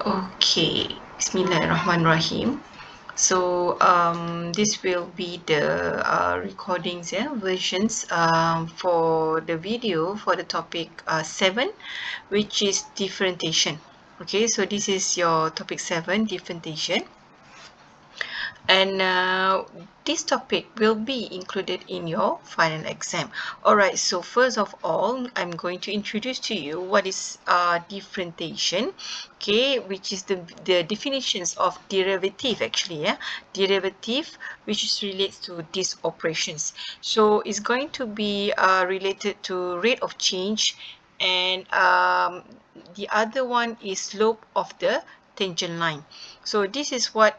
Okay, Bismillahirrahmanirrahim. So this will be the recordings, versions for the video for the topic 7, which is differentiation. Okay, so this is your topic 7, differentiation. And this topic will be included in your final exam. Alright, so first of all, I'm going to introduce to you what is differentiation, okay, which is the definitions of derivative actually, derivative, which is relates to these operations. So it's going to be related to rate of change, and the other one is slope of the tangent line. So this is what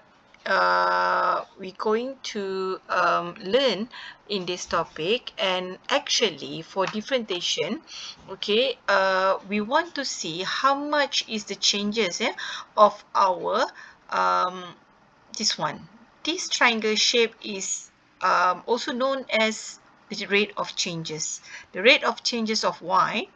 we're going to learn in this topic. And actually for differentiation, okay, we want to see how much is the changes of our this triangle shape is also known as the rate of changes. The rate of changes of y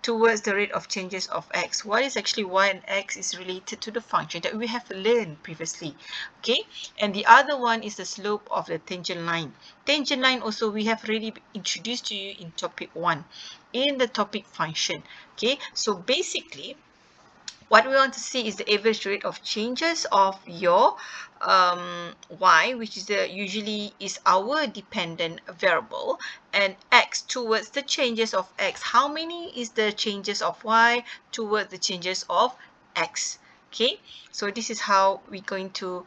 towards the rate of changes of x. What is actually y and x is related to the function that we have learned previously. Okay, and the other one is the slope of the tangent line. Tangent line also we have already introduced to you in topic 1 in the topic function. Okay, so basically what we want to see is the average rate of changes of your y, which is usually is our dependent variable, and x towards the changes of x. How many is the changes of y towards the changes of x? Okay, so this is how we're going to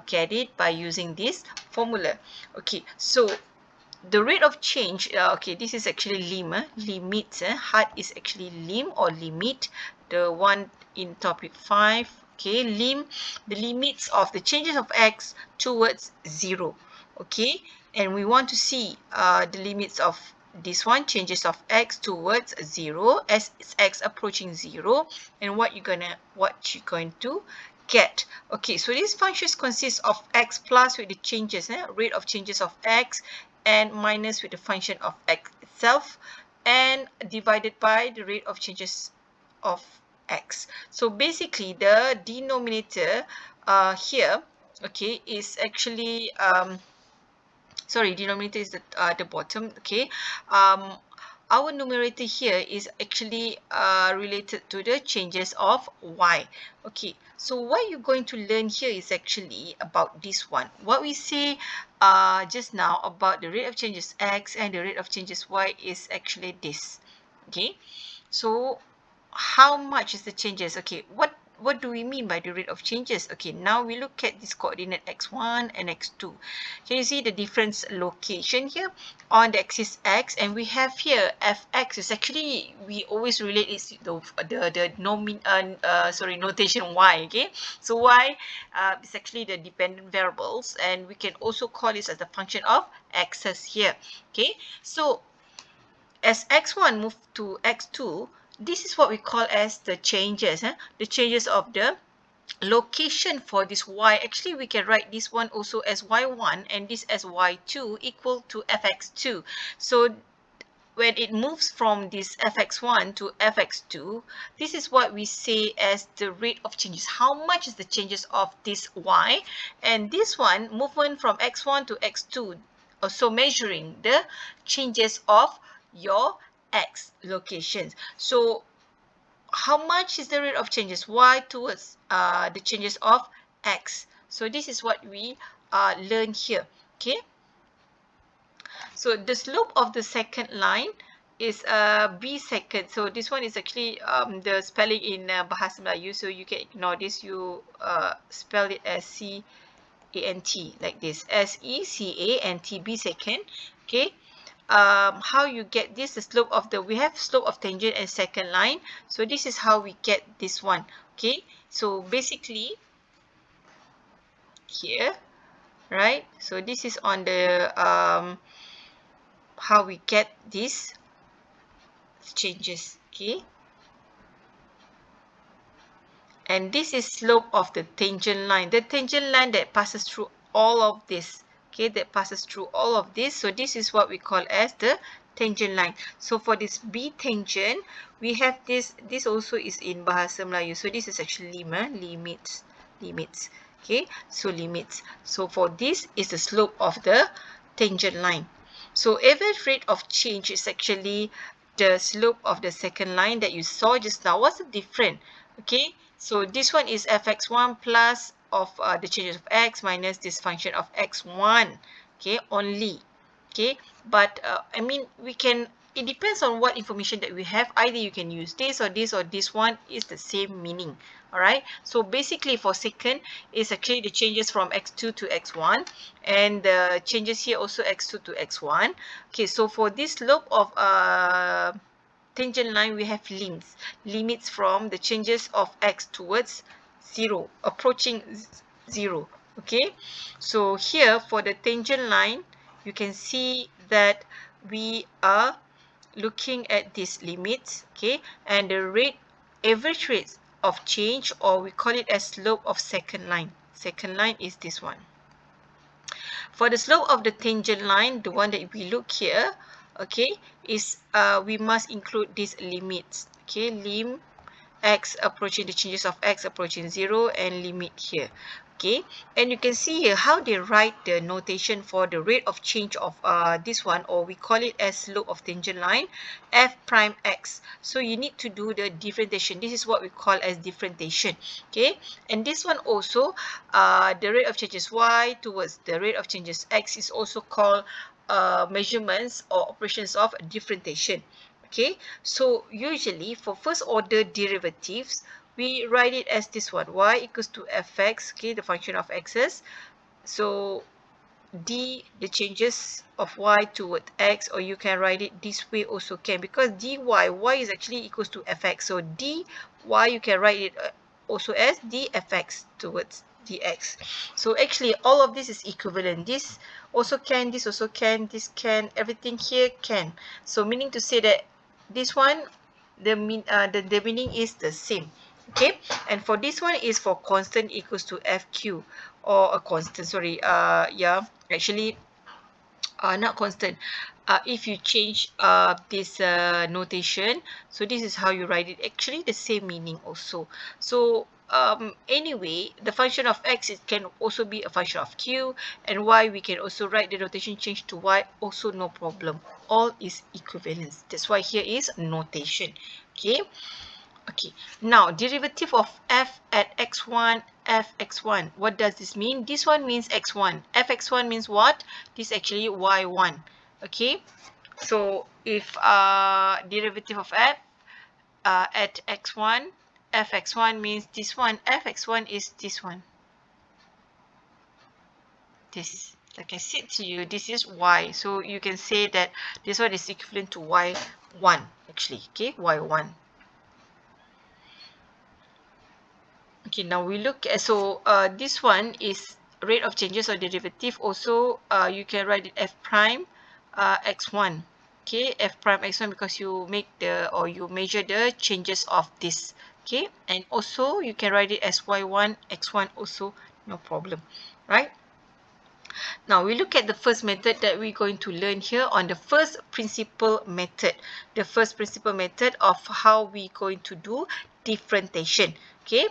get it by using this formula. Okay, so the rate of change, okay, this is actually limit, heart is actually lim or limit, the one in topic 5, okay, the limits of the changes of x towards 0, okay, and we want to see the limits of this one, changes of x towards 0 as x approaching 0, and what you're going to get. Okay, so these functions consist of x plus with the changes, rate of changes of x, and minus with the function of x itself, and divided by the rate of changes of x. So basically the denominator here, okay, is actually sorry, denominator is the bottom, okay. Our numerator here is actually related to the changes of y. Okay, so what you're going to learn here is actually about this one. What we say just now about the rate of changes x and the rate of changes y is actually this. Okay, so how much is the changes? Okay, what do we mean by the rate of changes? Okay, now we look at this coordinate x1 and x2. Can you see the different location here on the axis x, and we have here fx is actually, we always relate it to the notation y. Okay, so y is actually the dependent variables, and we can also call this as the function of x's here. Okay, so as x1 move to x2, this is what we call as the changes, the changes of the location for this y. Actually, we can write this one also as y1 and this as y2 equal to fx2. So when it moves from this fx1 to fx2, this is what we say as the rate of changes. How much is the changes of this y? And this one, movement from x1 to x2, also measuring the changes of your x locations. So how much is the rate of changes y towards the changes of x? So this is what we learn here. Okay, so the slope of the second line is b second. So this one is actually the spelling in Bahasa Melayu, so you can ignore this. You spell it as CANT, like this, SECANT, b second. Okay, how you get this, the slope of the, we have slope of tangent and second line, so this is how we get this one. Okay, so basically here, right, so this is on the how we get these changes. Okay, and this is slope of the tangent line, the tangent line that passes through all of this. Okay, that passes through all of this, so this is what we call as the tangent line. So for this B tangent, we have this also is in Bahasa Melayu. So this is actually limits. Okay, so limits. So for this is the slope of the tangent line. So average rate of change is actually the slope of the second line that you saw just now. What's the difference? Okay, so this one is fx1 plus of the changes of x minus this function of x1. Okay, only. Okay, but I mean, we can, it depends on what information that we have. Either you can use this or this, or this one is the same meaning. All right, so basically for second is actually the changes from x2 to x1, and the changes here also x2 to x1. Okay, so for this slope of tangent line, we have limits from the changes of x towards 0, approaching 0. Okay, so here for the tangent line, you can see that we are looking at these limits. Okay, and the average rate of change, or we call it as slope of second line. Second line is this one. For the slope of the tangent line, the one that we look here, okay, is we must include these limits. Okay, x approaching the changes of x approaching 0, and limit here. Okay, and you can see here how they write the notation for the rate of change of this one, or we call it as slope of tangent line, f prime x. So you need to do the differentiation. This is what we call as differentiation. Okay, and this one also, the rate of changes y towards the rate of changes x is also called measurements or operations of differentiation. Okay, so usually for first order derivatives, we write it as this one, y equals to fx, okay, the function of x's. So d, the changes of y toward x, or you can write it this way also can, because dy, y is actually equals to fx. So dy, you can write it also as dfx towards dx. So actually all of this is equivalent. This also can, this also can, this can, everything here can. So meaning to say that this one, the meaning is the same. Okay, and for this one is for constant equals to fq, or a constant, sorry, yeah, actually not constant. If you change this notation, so this is how you write it. Actually the same meaning also. So anyway, the function of x, it can also be a function of q, and y we can also write the notation change to y, also no problem. All is equivalence. That's why here is notation. Okay. Okay, now derivative of f at x1, fx1. What does this mean? This one means x1. fx1 means what? This is actually y1. Okay, so if derivative of f at x1, fx1 means this one. fx1 is this one. This, like I said to you, this is y. So you can say that this one is equivalent to y1 actually. Okay, y1. Okay, now we look at, so this one is rate of changes or derivative. Also, you can write it f prime x1. Okay, f prime x1, because you make the, or you measure the changes of this. Okay, and also you can write it as y1 x1 also, no problem, right? Now we look at the first method that we're going to learn here on the first principle method. The first principle method of how we're going to do differentiation. Okay,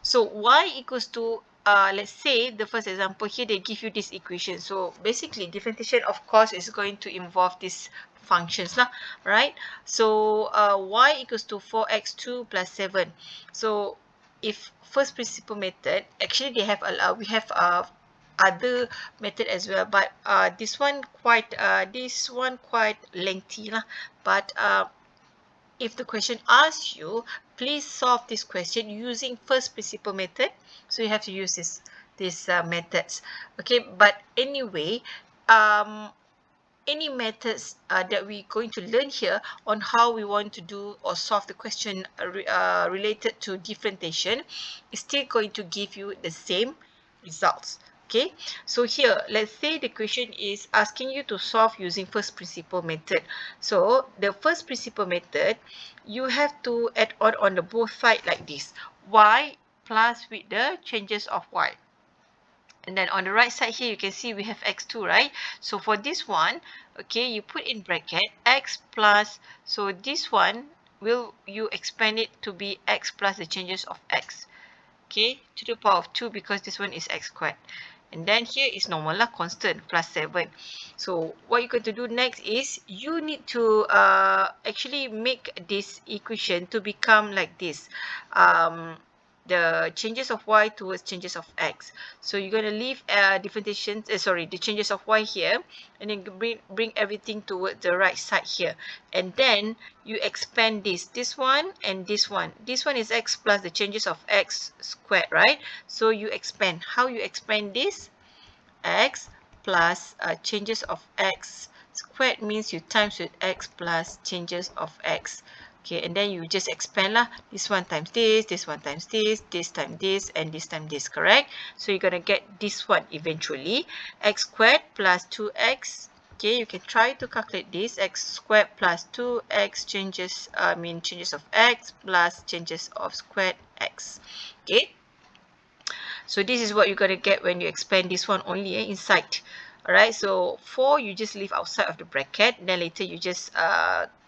so y equals to, let's say the first example here, they give you this equation. So basically differentiation, of course, is going to involve these functions lah, right? So y equals to 4x2 plus 7. So if first principle method, actually they have we have other method as well, but this one quite lengthy lah. But if the question asks you, please solve this question using first principle method, so you have to use these methods. Okay, but anyway, any methods that we're going to learn here on how we want to do or solve the question related to differentiation is still going to give you the same results. Okay, so here, let's say the question is asking you to solve using first principle method. So the first principle method, you have to add on the both side like this, y plus with the changes of y. And then on the right side here, you can see we have x2, right? So for this one, okay, you put in bracket x plus, so this one, will you expand it to be x plus the changes of x, okay, to the power of 2, because this one is x squared. And then here is normal lah, constant, plus 7. So what you're going to do next is you need to actually make this equation to become like this. The changes of y towards changes of x. So you're going to leave differentiation, the changes of y here, and then bring everything towards the right side here. And then you expand this one and this one. This one is x plus the changes of x squared, right? So you expand. How you expand this? X plus changes of x squared means you times with x plus changes of x. Okay, and then you just expand lah. This one times this one times this time this, and this time this, correct? So you're going to get this one eventually. X squared plus 2x. Okay, you can try to calculate this. X squared plus 2x changes of x plus changes of squared x. Okay. So this is what you're going to get when you expand this one only inside. Alright, so 4 you just leave outside of the bracket. Then later you just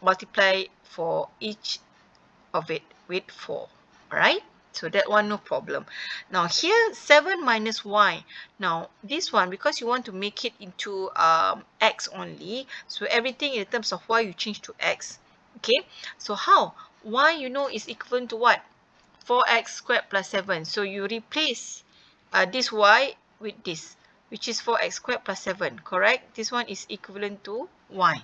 multiply for each of it with 4. Alright, so that one no problem. Now here 7 minus y. Now this one, because you want to make it into x only, so everything in terms of y you change to x. Okay, so how? Y you know is equivalent to what? 4x squared plus 7. So you replace this y with this, which is 4x squared plus 7, correct? This one is equivalent to y.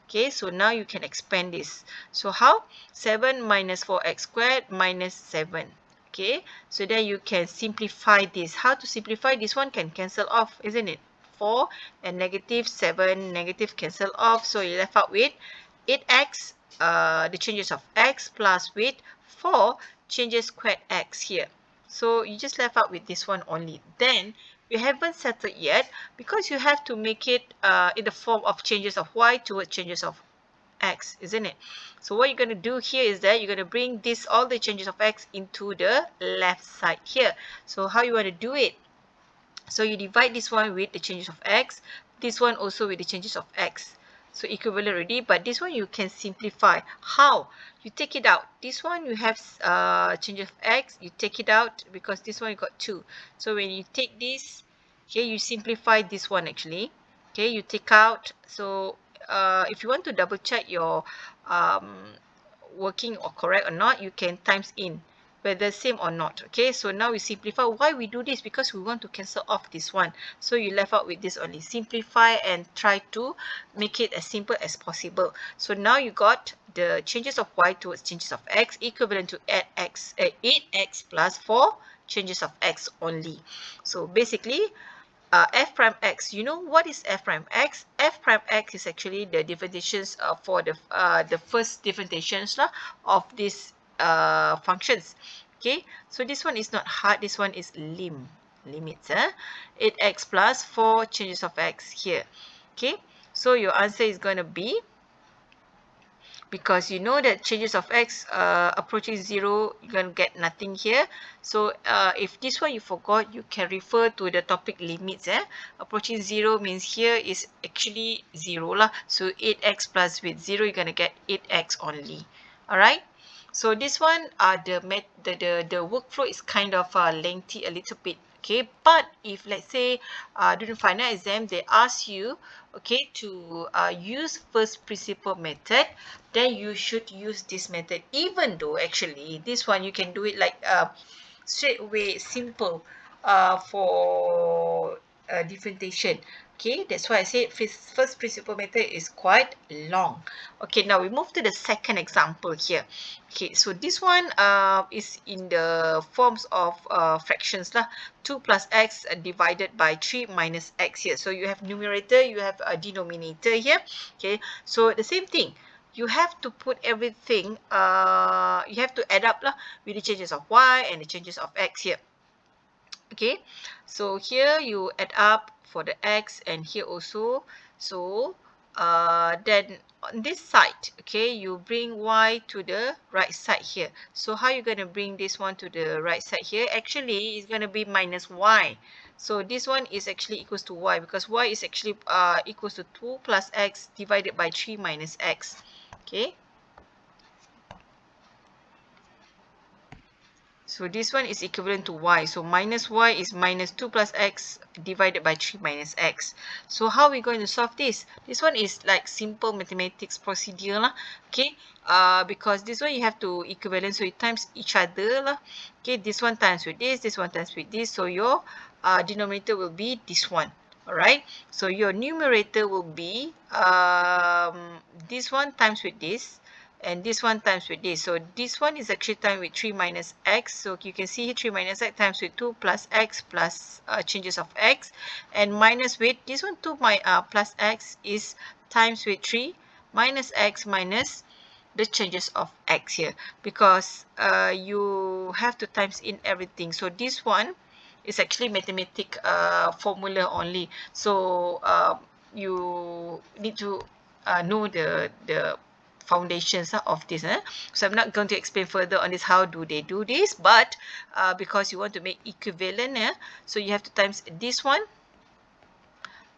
Okay, so now you can expand this. So how? 7 minus 4x squared minus 7. Okay, so then you can simplify this. How to simplify? This one can cancel off, isn't it? 4 and negative 7, negative cancel off. So you left out with 8x, the changes of x, plus with 4 changes squared x here. So you just left out with this one only. Then we haven't settled yet, because you have to make it in the form of changes of y towards changes of x, isn't it? So what you're going to do here is that you're going to bring this, all the changes of x, into the left side here. So how you want to do it? So you divide this one with the changes of x, this one also with the changes of x. So equivalent already, but this one you can simplify. How? You take it out. This one you have changes of x, you take it out because this one you got 2. So when you take this, here you simplify this one actually. Okay, you take out. So if you want to double check your working or correct or not, you can times in whether same or not. Okay, so now we simplify. Why we do this? Because we want to cancel off this one. So you left out with this only. Simplify and try to make it as simple as possible. So now you got the changes of y towards changes of x equivalent to 8x plus 4 changes of x only. So basically, f prime x, you know what is f prime x? F prime x is actually the differentiations for the first differentiations of these functions. Okay, so this one is not hard, this one is limits. 8x plus 4 changes of x here. Okay, so your answer is going to be, because you know that changes of x approaching 0, you're going to get nothing here. So if this one you forgot, you can refer to the topic limits. Approaching 0 means here is actually 0 lah. So 8x plus with 0, you're going to get 8x only. Alright. So this one, the workflow is kind of lengthy a little bit. Okay, but if let's say during final exam they ask you, okay, to use first principle method, then you should use this method. Even though actually this one you can do it like straight away, simple for differentiation. Okay, that's why I said first principle method is quite long. Okay, now we move to the second example here. Okay, so this one is in the forms of fractions lah. 2 plus x divided by 3 minus x here. So you have numerator, you have a denominator here. Okay, so the same thing. You have to put everything, you have to add up lah with the changes of y and the changes of x here. Okay, so here you add up for the x and here also. So then on this side, okay, you bring y to the right side here. So how you going to bring this one to the right side here? Actually, it's going to be minus y. So this one is actually equals to y, because y is actually equals to 2 plus x divided by 3 minus x. Okay. So this one is equivalent to y. So minus y is minus 2 plus x divided by 3 minus x. So how are we going to solve this? This one is like simple mathematics procedure lah. Okay. Because this one you have to equivalent, so it times each other lah. Okay. This one times with this one times with this. So your denominator will be this one. Alright. So your numerator will be this one times with this. And this one times with this. So this one is actually times with 3 minus x. So you can see here 3 minus x times with 2 plus x plus changes of x. And minus with this one 2 plus x is times with 3 minus x minus the changes of x here. Because you have to times in everything. So this one is actually mathematic formula only. So you need to know the foundations of this. So I'm not going to explain further on this, how do they do this, but because you want to make equivalent, so you have to times this one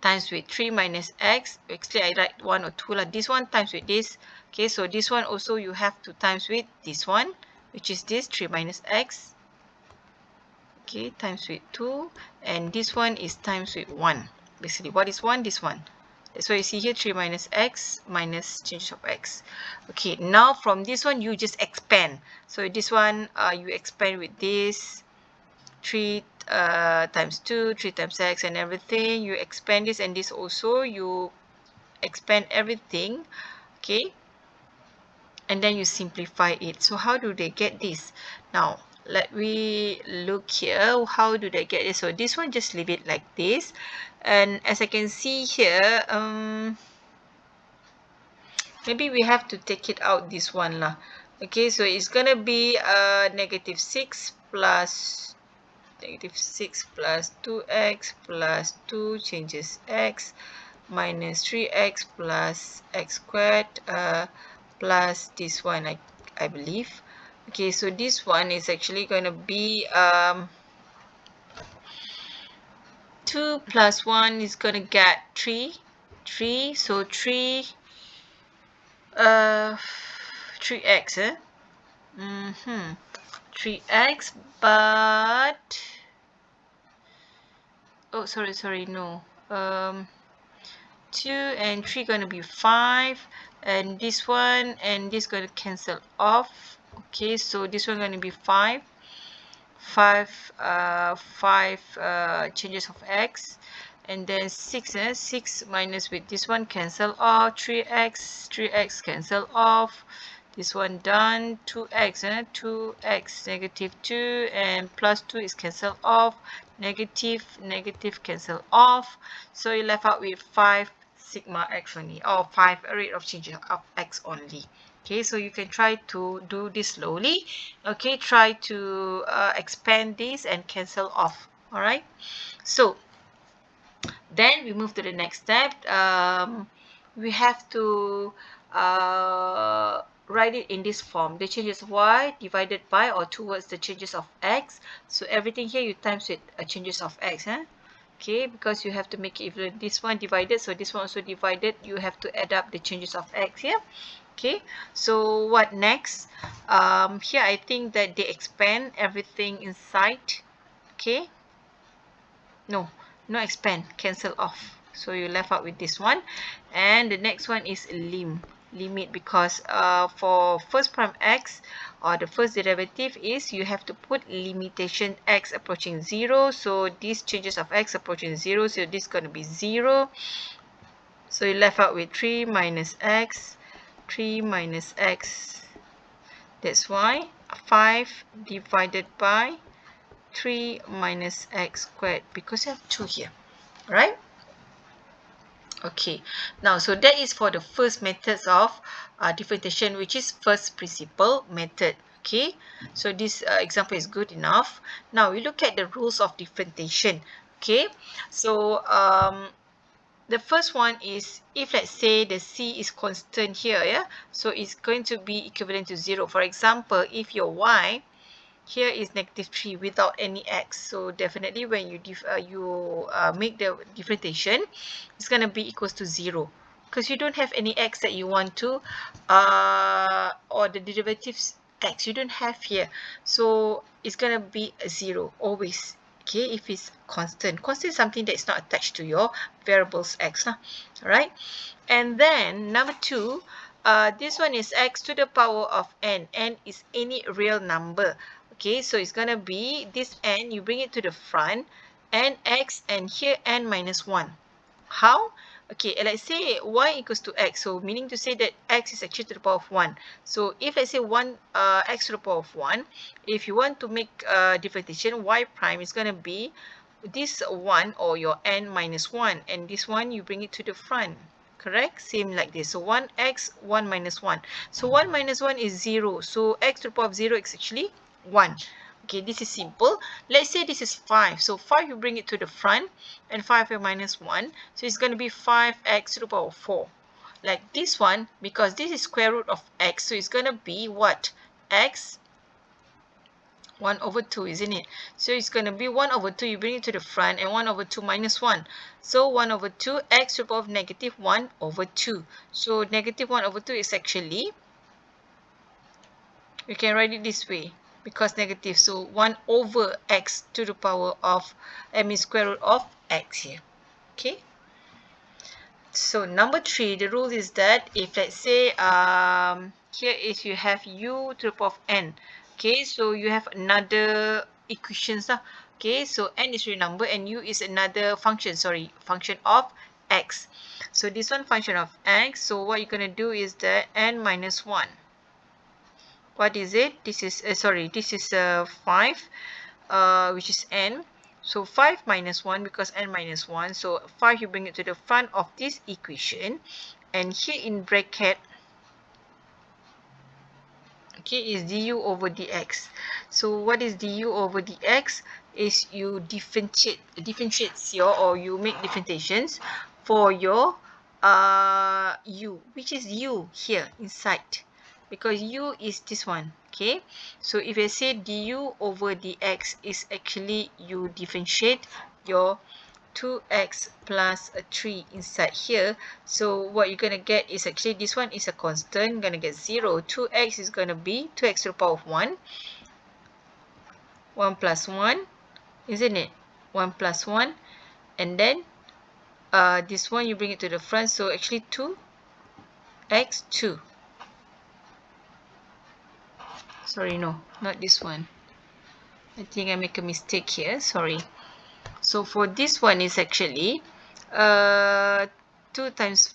times with 3 minus x. Actually, I write 1 or 2 lah. This one times with this. Okay, so this one also you have to times with this one, which is this 3 minus x. Okay, times with 2, and this one is times with 1. Basically, what is 1? This one. So you see here 3 minus x minus change of x. Okay, now from this one you just expand. So this one you expand with this 3 times 2, 3 times x and everything. You expand this and this also. You expand everything. Okay. And then you simplify it. So how do they get this? Now, let me look here. How do they get it? So this one, just leave it like this. And as I can see here, maybe we have to take it out this one lah. Okay, so it's gonna be negative 6 plus 2x plus 2 changes x minus 3x plus x squared plus this one, I believe. Okay, so this one is actually going to be 2 plus 1 is going to get 3. So 3 3x 3x, but oh, sorry, no. 2 and 3 going to be 5, and this one and this going to cancel off. Okay, so this one going to be 5 changes of x, and then 6 minus with this one cancel off, 3x cancel off, this one done, 2x 2x negative 2 and plus 2 is cancel off, negative cancel off, so you left out with 5 sigma x only, or 5 rate of change of x only. Okay, so you can try to do this slowly. Okay, try to expand this and cancel off. All right, so then we move to the next step. We have to write it in this form: the changes of y divided by or towards the changes of x. So everything here you times with changes of x. Okay, because you have to make it equivalent. This one divided, so this one also divided. You have to add up the changes of x here. Okay, so what next? Here I think that they expand everything inside. Okay, no expand, cancel off, so you left out with this one. And the next one is limit, because for first prime x, or the first derivative, is you have to put limitation x approaching 0. So these changes of x approaching 0, so this is going to be 0. So you left out with 3 minus x. That's why 5 divided by 3 minus x squared, because you have 2 here, right? Okay, now so that is for the first methods of differentiation, which is first principle method. Okay, so this example is good enough. Now we look at the rules of differentiation. Okay, so The first one is if let's say the c is constant here, yeah, so it's going to be equivalent to 0. For example, if your y here is -3 without any x, so definitely when you make the differentiation, it's going to be equals to 0 because you don't have any x that you want to or the derivatives x you don't have here, so it's going to be a 0 always. Okay, if it's constant is something that is not attached to your variables x, all right. And then number 2, this one is x to the power of n. N is any real number. Okay, so it's gonna be this n, you bring it to the front, nx, and here n minus 1. How? Okay, let's say y equals to x, so meaning to say that x is actually to the power of 1. So if let's say 1 x to the power of 1, if you want to make differentiation, y prime is going to be this 1 or your n minus 1, and this one you bring it to the front. Correct? Same like this. So 1x, 1 minus 1. So 1 minus 1 is 0. So x to the power of 0 is actually 1. Okay, this is simple. Let's say this is 5. So 5 you bring it to the front, and 5 minus 1. So it's going to be 5x to the power of 4. Like this one, because this is square root of x, so it's going to be what? X 1 over 2, isn't it? So it's going to be 1 over 2, you bring it to the front, and 1 over 2 minus 1. So 1 over 2, x to the power of negative 1 over 2. So negative 1 over 2 is actually, we can write it this way, because negative, so 1 over x to the power of, square root of x here. Okay. So number 3, the rule is that if let's say here is you have u to the power of n. Okay, so you have another equations. Okay, so n is real number and u is another function, function of x. So this one function of x, so what you're going to do is that n minus 1. What is it? This is, this is 5, which is n. So 5 minus 1, because n minus 1. So 5 you bring it to the front of this equation. And here in bracket, okay, is du over dx. So what is du over dx? Is you differentiates your, or you make differentiations for your u, which is u here inside. Because u is this one, okay? So if I say du over dx is actually you differentiate your 2x plus a 3 inside here. So what you're going to get is actually this one is a constant, going to get 0. 2x is going to be 2x to the power of 1. 1 plus 1, isn't it? 1 plus 1. And then this one you bring it to the front. So actually 2x 2. Sorry, no, not this one. I think I make a mistake here. Sorry. So for this one is actually 2 times,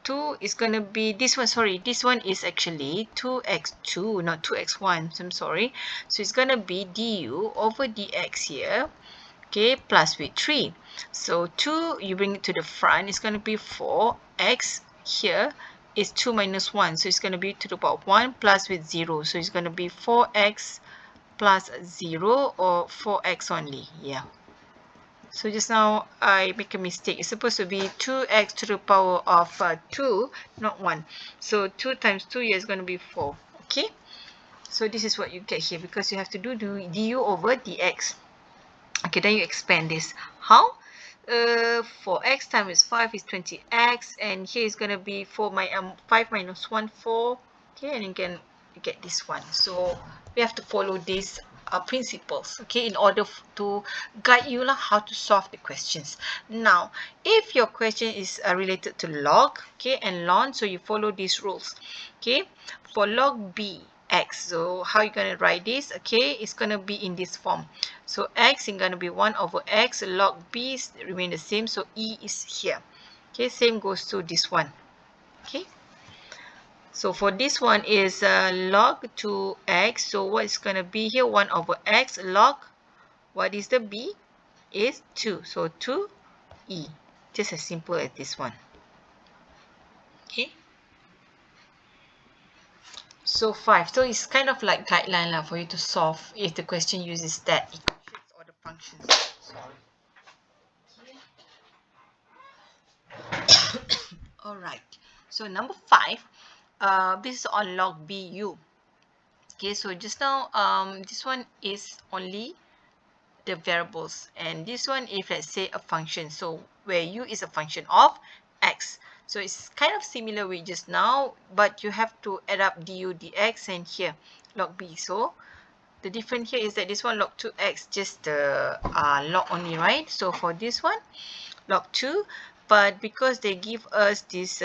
2 is going to be this one. This one is actually 2x2, not 2x1. So I'm sorry. So it's going to be du over dx here. Okay, plus with 3. So 2, you bring it to the front. It's going to be 4x here is 2 minus 1. So it's going to be to the power of 1 plus with 0. So it's going to be 4x plus 0 or 4x only. Yeah. So just now I make a mistake. It's supposed to be 2x to the power of 2, not 1. So 2 times 2 here is going to be 4. Okay. So this is what you get here, because you have to do du over dx. Okay, then you expand this. How? For x times 5 is 20x, and here is going to be 5 minus 1, 4. Okay, and you can get this one. So we have to follow these principles, okay, in order to guide you how to solve the questions. Now, if your question is related to log, okay, and ln, so you follow these rules. Okay, for log b x, so how you going to write this? Okay, it's going to be in this form. So x is going to be 1 over x, log b remain the same, so e is here. Okay, same goes to this one. Okay, so for this one is log 2x, so what is going to be here? 1 over x log, what is the b? Is 2, so 2e. Just as simple as this one. Okay, so 5. So it's kind of like guideline for you to solve if the question uses that equations or the functions. Sorry. Alright, so number 5, this is on log BU. Okay, so just now this one is only the variables, and this one if let's say a function, so where u is a function of x. So it's kind of similar with just now, but you have to add up du dx and here log b. So the difference here is that this one log 2x just the log only, right? So for this one log 2, but because they give us this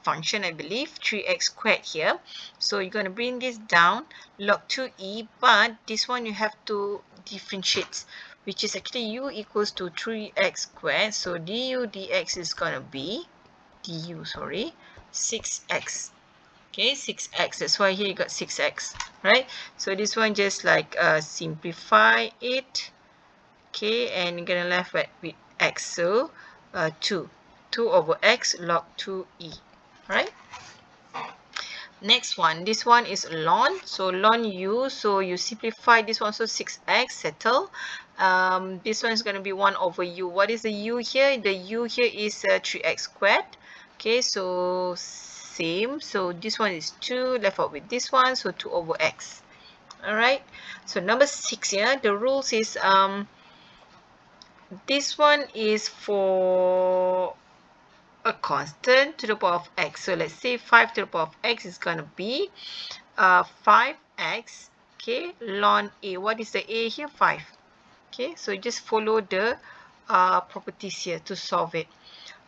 function, I believe 3x squared here, so you're going to bring this down log 2e, but this one you have to differentiate, which is actually u equals to 3x squared, so du dx is going to be 6x. Okay, 6x, that's why here you got 6x, right? So this one just like simplify it. Okay, and you're gonna left with x, so 2 over x log 2e, right? Next one, this one is ln, so ln u, so you simplify this one, so 6x, settle. This one is going to be 1 over u. What is the u here? The u here is 3x squared. Okay, so same, so this one is 2, left out with this one, so 2 over x. All right, so number 6 here, the rules is this one is for a constant to the power of x. So let's say 5 to the power of x is going to be 5x. Okay, ln a. What is the a here? 5. Okay, so just follow the properties here to solve it.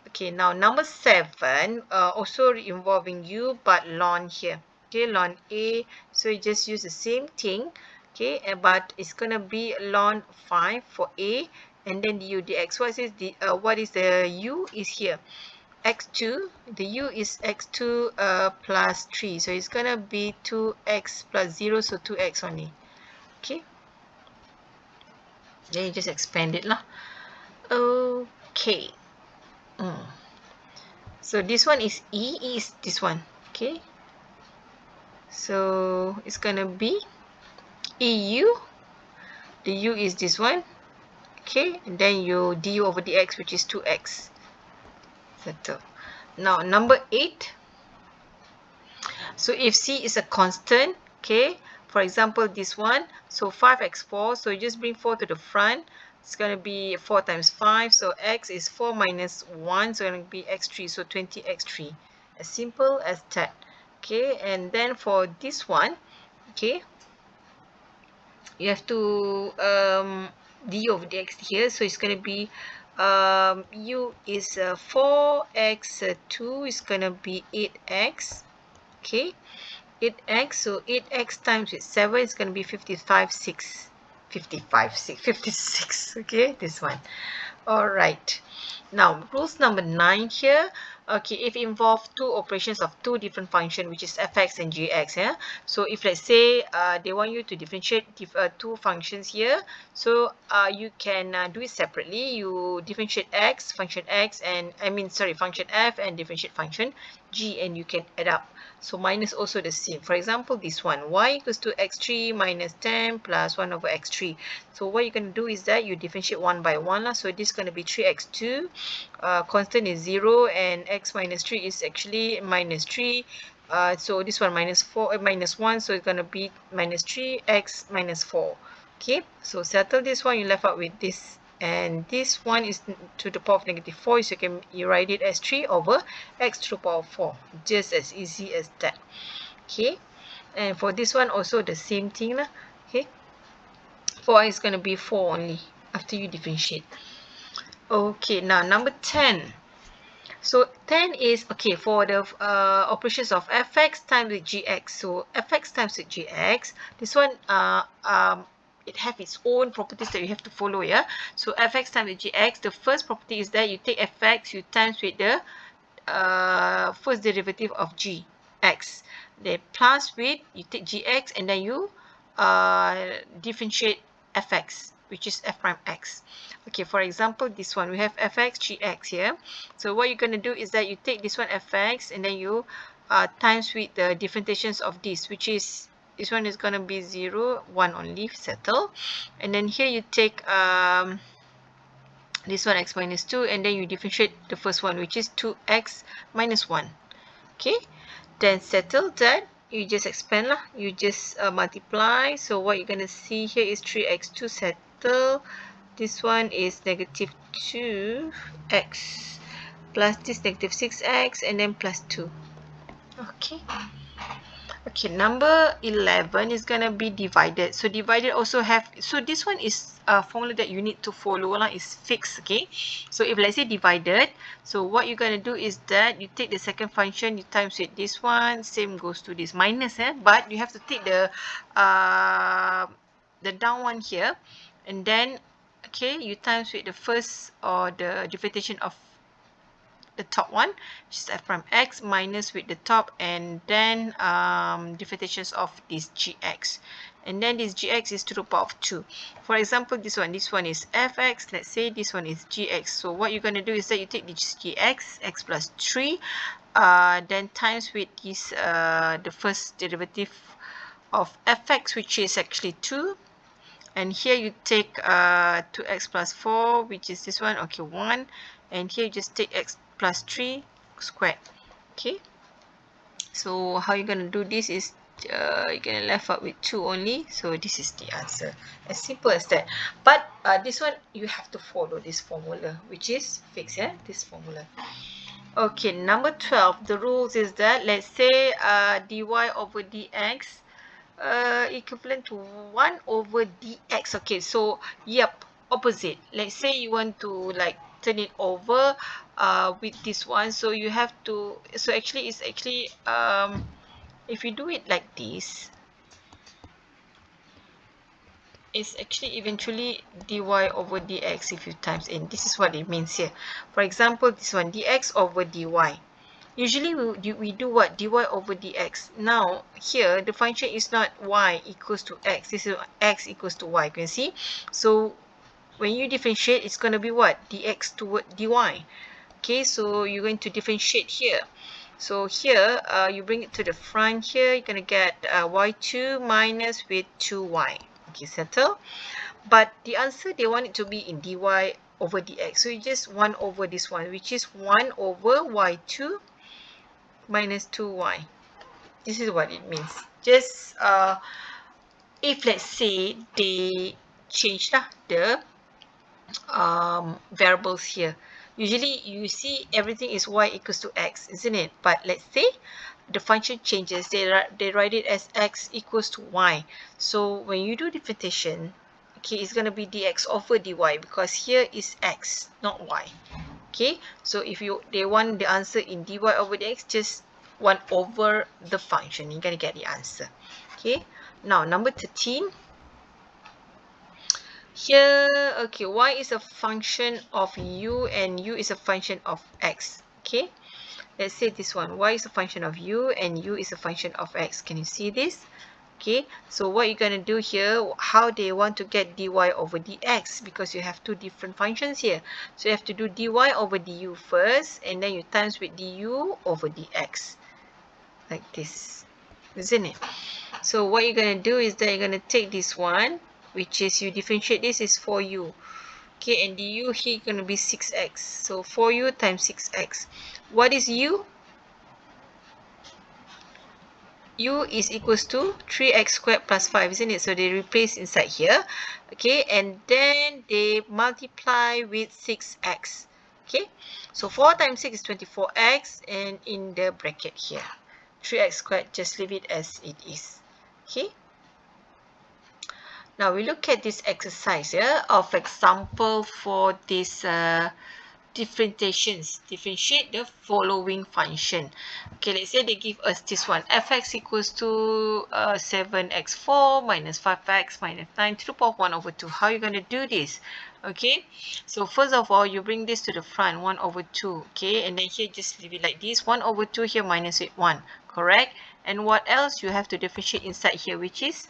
Okay, now number 7, also involving u, but ln here. Okay, ln a. So you just use the same thing. Okay, but it's gonna be ln 5 for a, and then du dx. What is the u is here? X2. The u is x2 plus 3. So it's gonna be 2x plus 0, so 2x only. Okay. Then you just expand it lah. Okay. So this one is E is this one. Okay. So it's gonna be EU. The U is this one. Okay. And then you du over dx, which is 2x. Settle. Now number 8. So if C is a constant, okay, for example this one, so 5x4, so you just bring 4 to the front. It's going to be 4 times 5, so x is 4 minus 1, so it's going to be x3, so 20x3. As simple as that. Okay, and then for this one, okay, you have to du over dx here, so it's going to be u is 4x2 is going to be 8x. Okay, 8x, so 8x times with 7 is going to be 56. Okay, this one. All right, now rules number 9 here. Okay, if involve two operations of two different functions, which is fx and gx, yeah. So if let's say they want you to differentiate two functions here, so you can do it separately. You differentiate function x, and function f, and differentiate function g, and you can add up. So minus also the same. For example, this one, y equals to x3 minus 10 plus 1 over x3. So what you're going to do is that you differentiate one by one. So this is going to be 3x2. Constant is 0, and x minus 3 is actually minus 3. So this one minus 1, so it's going to be minus 3x minus 4. Okay, so settle this one, you left out with this, and this one is to the power of negative 4, so you write it as 3 over x to the power of 4, just as easy as that. Okay, and for this one also the same thing lah. Okay, 4 is going to be 4 only after you differentiate. Okay, now number 10. So 10 is, okay, for the operations of fx times with gx. So fx times with gx, this one it have its own properties that you have to follow, yeah. So fx times with gx, the first property is that you take fx, you times with the first derivative of gx. Then plus with, you take gx, and then you differentiate fx, which is f prime x. Okay, for example, this one, we have fx gx here. So what you're going to do is that you take this one fx, and then you times with the differentiations of this, which is, this one is going to be 0, 1 only, settle. And then here you take this one x minus 2, and then you differentiate the first one, which is 2x minus 1. Okay, then settle that. You just expand lah. You just multiply. So what you're going to see here is 3x2 settle. This one is negative 2x plus this negative 6x and then plus 2. Okay. Okay, number 11 is going to be divided. So divided also have, so this one is a formula that you need to follow lah, is fixed, okay? So if let's say divided, so what you're going to do is that you take the second function, you times with this one, same goes to this minus, but you have to take the down one here, and then, okay, you times with the first or the differentiation of the top one, which is f prime x, minus with the top, and then differentiations of this gx, and then this gx is to the power of 2. For example, this one is fx, let's say this one is gx. So what you're going to do is that you take this gx, x plus 3, then times with this the first derivative of fx, which is actually 2, and here you take 2x plus 4, which is this one, okay, 1, and here you just take x plus 3 squared. Okay, so how you're going to do this is you're going to left out with 2 only, so this is the answer, as simple as that. But this one you have to follow this formula, which is fixed, this formula. Okay, number 12, the rules is that, let's say dy over dx equivalent to 1 over dx. Okay, so yep, opposite. Let's say you want to like turn it over with this one, so you have to, so actually it's actually if you do it like this, it's actually eventually dy over dx if you times in. This is what it means here. For example, this one, dx over dy. Usually we do what? Dy over dx. Now here the function is not y equals to x. This is x equals to y. You can see. So when you differentiate, it's going to be what? Dx toward dy. Okay, so you're going to differentiate here. So here you bring it to the front here. You're going to get y2 minus with 2y. Okay, settle. But the answer, they want it to be in dy over dx. So you just 1 over this one, which is 1 over y2 minus 2y. This is what it means. Just if let's say they change the variables here. Usually you see everything is y equals to x, isn't it? But let's say the function changes. They write it as x equals to y. So when you do differentiation, okay, it's going to be dx over dy because here is x, not y. Okay, so if they want the answer in dy over dx, just 1 over the function. You're going to get the answer. Okay, now number 13. Here, okay, y is a function of u and u is a function of x. Okay, let's say this one, y is a function of u and u is a function of x. Can you see this? Okay, so what you're going to do here, how they want to get dy over dx, because you have two different functions here. So you have to do dy over du first, and then you times with du over dx. Like this, isn't it? So what you're going to do is that you're going to take this one, which is you differentiate this is 4u. Okay, and du here going to be 6x. So 4u times 6x. What is u? U is equals to 3x squared plus 5, isn't it? So they replace inside here. Okay, and then they multiply with 6x. Okay, so 4 times 6 is 24x, and in the bracket here, 3x squared, just leave it as it is. Okay. Now we look at this exercise of example for this differentiations. Differentiate the following function. Okay, let's say they give us this one, fx equals to 7x4 minus 5x minus 9 to the power of 1 over 2. How are you going to do this? Okay, so first of all, you bring this to the front, 1 over 2. Okay, and then here just leave it like this, 1 over 2 here minus with 1. Correct? And what else? You have to differentiate inside here, which is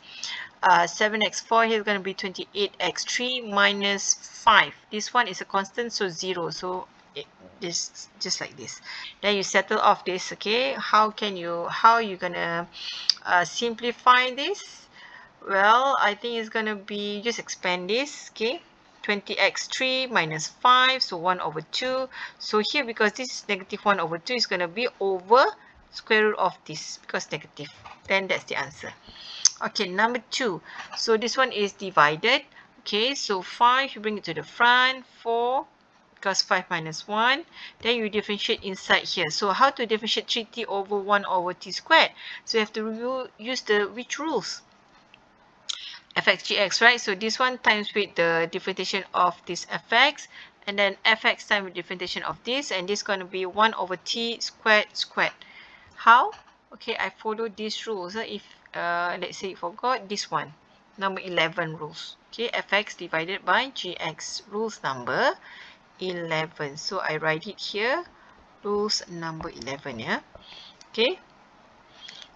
7x4 here is going to be 28x3 minus 5. This one is a constant, so 0. So this just like this. Then you settle off this. Okay, how you gonna simplify this? Well, I think it's gonna be just expand this. Okay, 20x3 minus 5, so 1 over 2. So here, because this is negative 1 over 2, is going to be over square root of this, because negative. Then that's the answer. Okay, number 2. So this one is divided. Okay, so 5, you bring it to the front, 4, because 5 minus 1. Then you differentiate inside here. So how to differentiate 3t over 1 over t squared? So you have to use the which rules? fx gx, right? So this one times with the differentiation of this fx, and then fx times with differentiation of this, and this is going to be 1 over t squared squared. How? Okay, I follow these rules. If let's say you forgot this one, number 11 rules. Okay, fx divided by gx, rules number 11. So I write it here, rules number 11. Yeah. Okay.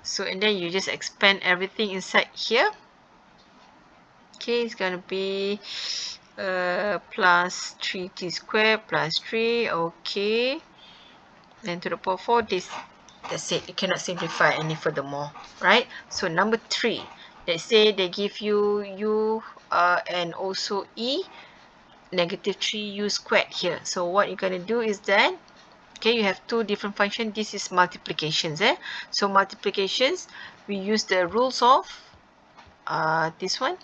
So and then you just expand everything inside here. Okay, it's going to be plus 3t squared plus 3. Okay. Then to the power 4, that's it. You cannot simplify any furthermore, right? So number 3, let's say they give you u and also e, negative 3u squared here. So what you're going to do is that, okay, you have two different functions. This is multiplications. So multiplications, we use the rules of this one.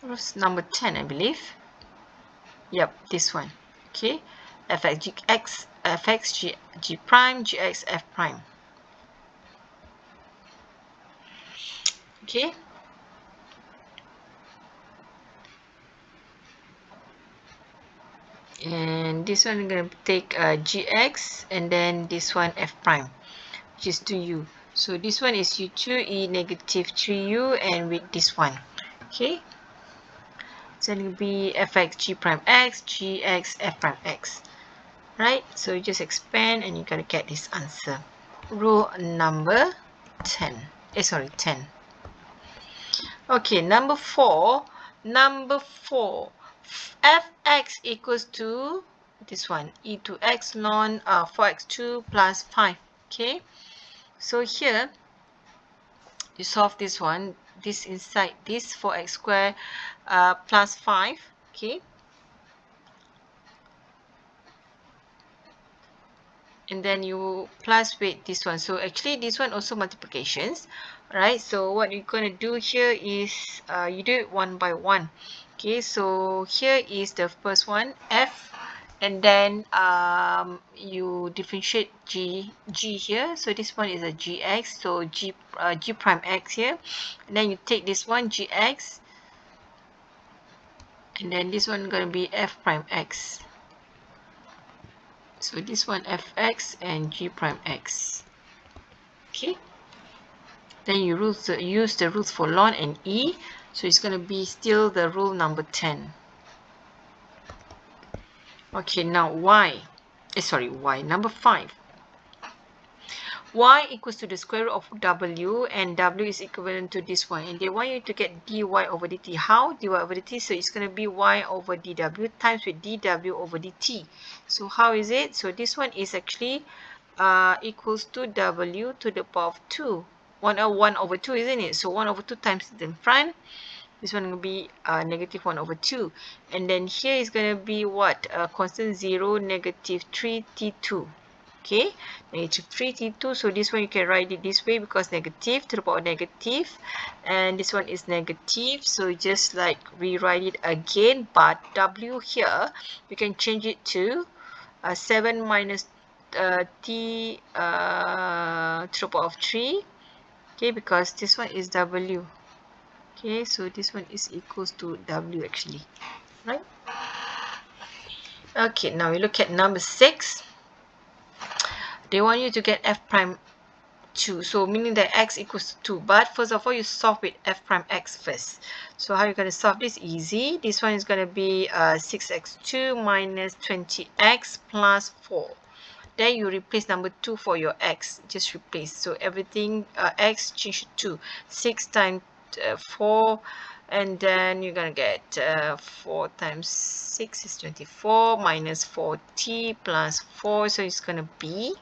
Rules number 10, I believe. Yep, this one. Okay, fx gx, fx g prime, gx f prime. Okay. And this one I'm going to take gx, and then this one f prime, which is 2u. So this one is u2 e negative 3u, and with this one. Okay. So it will be fx g prime x, gx f prime x. Right? So you just expand and you're going to get this answer. Rule number 10. 10. Okay, number 4. Number 4. Fx equals to this one, e to x ln 4x2 plus 5. Okay, so here you solve this one, this inside this 4x squared plus 5. Okay, and then you plus with this one. So actually this one also multiplications, right? So what you're going to do here is you do it one by one. Okay, so here is the first one, f, and then you differentiate g here. So this one is a gx, so g prime x here, and then you take this one gx, and then this one going to be f prime x. So this one fx and g prime x. Okay, then you use the rules for ln and e, so it's going to be still the rule number 10. Okay, now y, number 5. Y equals to the square root of w, and w is equivalent to this one, and they want you to get dy over dt. How? Dy over dt, so it's going to be y over dw times with dw over dt. So how is it? So this one is actually equals to w to the power of 2. 1 over 2, isn't it? So 1 over 2 times it in front. This one will be negative 1 over 2. And then here is going to be what? Constant 0, negative 3t2. Okay, negative 3t2. So this one you can write it this way because negative to the power of negative. And this one is negative. So just like rewrite it again. But w here, you can change it to 7 minus t to the power of 3. Okay, because this one is w. Okay, so this one is equals to w actually, right? Okay, now we look at number 6. They want you to get f prime 2, so meaning that x equals to 2. But first of all, you solve with f prime x first. So how are you going to solve this? Easy. This one is going to be 6x2 minus 20x plus 4. Then you replace number 2 for your x. Just replace. So everything x change to 2. 6 times 4, and then you're going to get 4 times 6 is 24 minus 4t plus 4. So it's going to be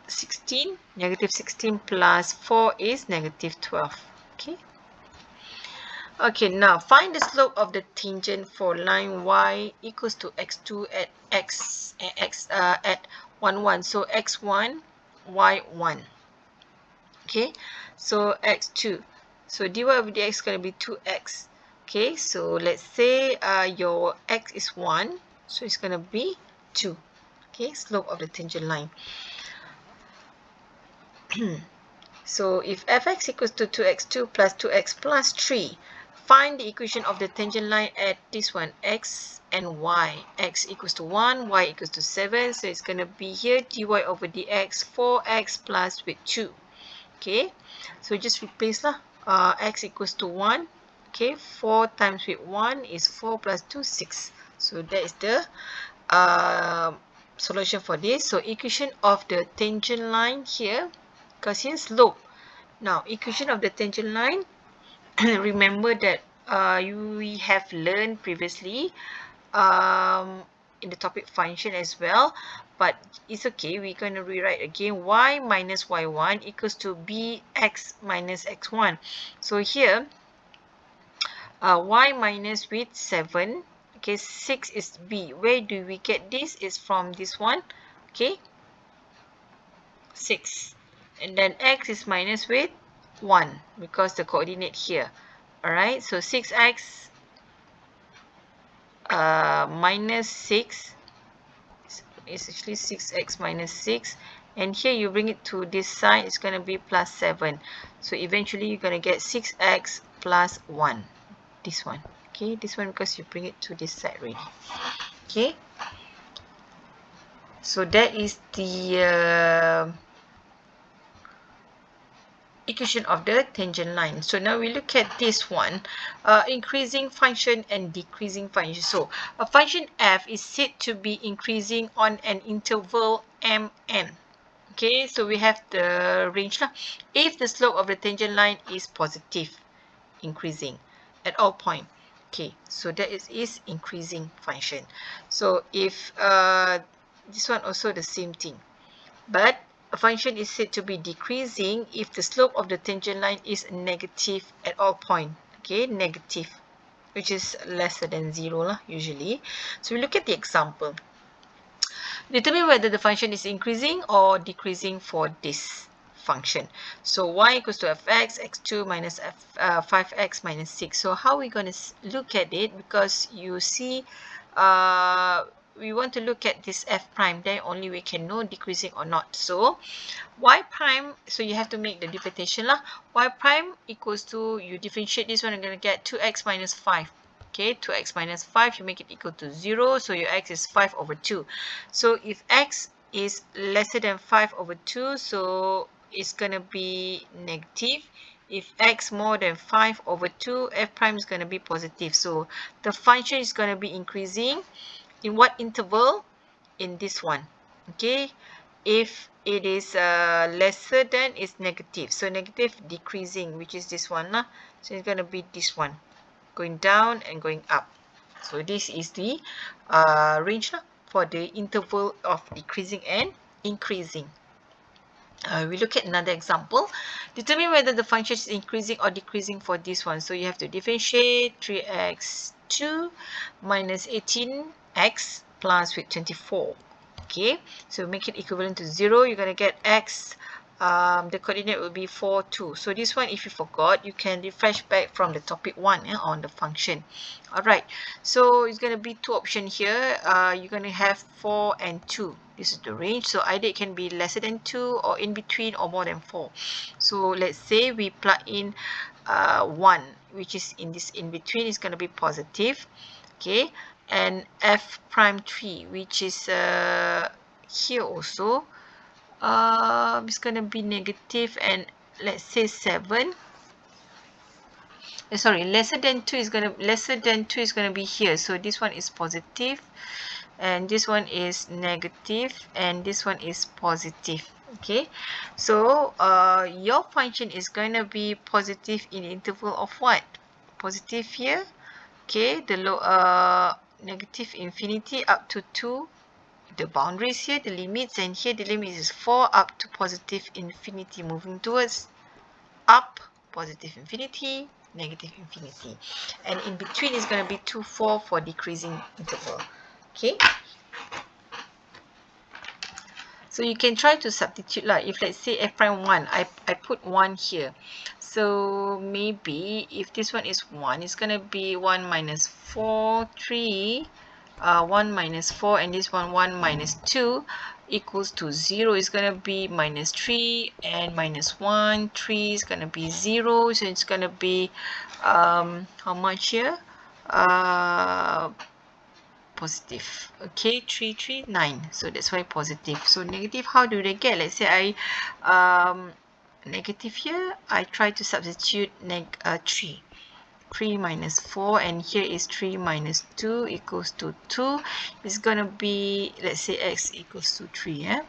16. Negative 16 plus 4 is negative 12. Okay. Okay, now find the slope of the tangent for line y equals to x2 at at 1, 1. So x1, y1. Okay, so x2. So dy over dx is going to be 2x. Okay, so let's say your x is 1, so it's going to be 2. Okay, slope of the tangent line. So if fx equals to 2x2 plus 2x plus 3, find the equation of the tangent line at this one, x and y. X equals to 1, y equals to 7. So it's going to be here dy over dx 4x plus with 2. Okay, so just replace lah. X equals to 1. Okay, 4 times with 1 is 4 plus 2, 6. So that is the solution for this. So equation of the tangent line here, because here slope. Now equation of the tangent line, remember that we have learned previously in the topic function as well, but it's okay, we're going to rewrite again. Y minus y1 equals to bx minus x1. So here y minus with 7, okay, 6 is b. Where do we get this? Is from this one, okay, 6, and then x is minus with 1 because the coordinate here. All right, so 6x minus 6 is actually 6x minus 6, and here you bring it to this side, it's going to be plus 7. So eventually you're going to get 6x plus 1, this one. Okay, this one because you bring it to this side already. Okay, so that is the equation of the tangent line. So now we look at this one, increasing function and decreasing function. So a function f is said to be increasing on an interval mn. Okay, so we have the range lah. If the slope of the tangent line is positive, increasing at all point. Okay, so that is increasing function. So if this one also the same thing, but a function is said to be decreasing if the slope of the tangent line is negative at all point. Okay, negative, which is lesser than 0 lah, usually. So we look at the example. Determine whether the function is increasing or decreasing for this function. So y equals to fx, x2 minus 5x minus 6. So how are we going to look at it? Because you see, we want to look at this f prime, then only we can know decreasing or not. So y prime, so you have to make the differentiation lah. Y prime equals to, you differentiate this one, you're going to get 2x minus 5. Okay, 2x minus 5, you make it equal to 0. So your x is 5 over 2. So if x is lesser than 5 over 2, so it's going to be negative. If x more than 5 over 2, f prime is going to be positive. So the function is going to be increasing. In what interval? In this one. Okay, if it is lesser than, it's negative. So negative, decreasing, which is this one lah. So it's going to be this one, going down and going up. So this is the range for the interval of decreasing and increasing. We look at another example. Determine whether the function is increasing or decreasing for this one. So you have to differentiate 3x2 minus 18x plus with 24. Okay, so make it equivalent to 0. You're going to get x. The coordinate will be 4, 2. So this one, if you forgot, you can refresh back from the topic 1 on the function. Alright, so it's going to be two options here. You're going to have 4 and 2. This is the range. So either it can be lesser than 2 or in between or more than 4. So let's say we plug in 1, which is in this in between, is going to be positive. Okay, and f prime 3, which is here also. It's going to be negative, and let's say 7. Sorry, lesser than 2 is going to be here. So this one is positive, and this one is negative, and this one is positive. Okay, so your function is going to be positive in interval of what? Positive here. Okay, the low negative infinity up to 2. The boundaries here, the limits, and here the limit is 4 up to positive infinity, moving towards up, positive infinity, negative infinity. And in between is going to be 2, 4 for decreasing interval. Okay. So you can try to substitute like if let's say f prime 1, I put 1 here. So maybe if this one is 1, it's going to be 1 minus 4, 3, 1 minus 4, and this one 1 minus 2 equals to 0 is going to be minus 3, and minus 1, 3 is going to be 0. So it's going to be how much here? Positive. Okay, 3, 3, 9. So that's why positive. So negative, how do they get? Let's say negative here, I try to substitute 3. 3 minus 4, and here is 3 minus 2 equals to 2. It's going to be, let's say x equals to 3. Yeah?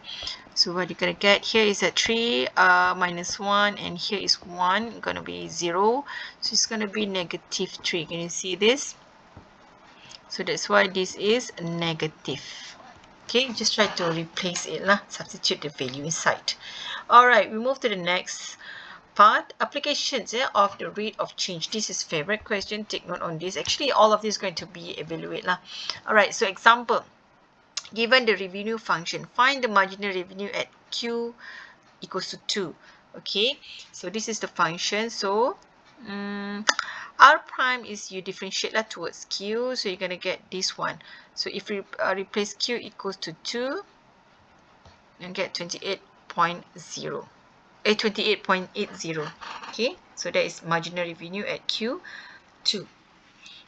So what you're going to get here is a 3 minus 1, and here is 1, going to be 0. So it's going to be negative 3. Can you see this? So that's why this is negative. Okay, just try to replace it lah. Substitute the value inside. Alright, we move to the next part. Applications of the rate of change. This is favorite question. Take note on this. Actually, all of this is going to be evaluate lah. Alright, so example. Given the revenue function, find the marginal revenue at Q equals to 2. Okay, so this is the function. So R prime is you differentiate towards Q, so you're going to get this one. So if we replace Q equals to 2, you get 28.0. 28.80. Okay, so that is marginal revenue at Q2.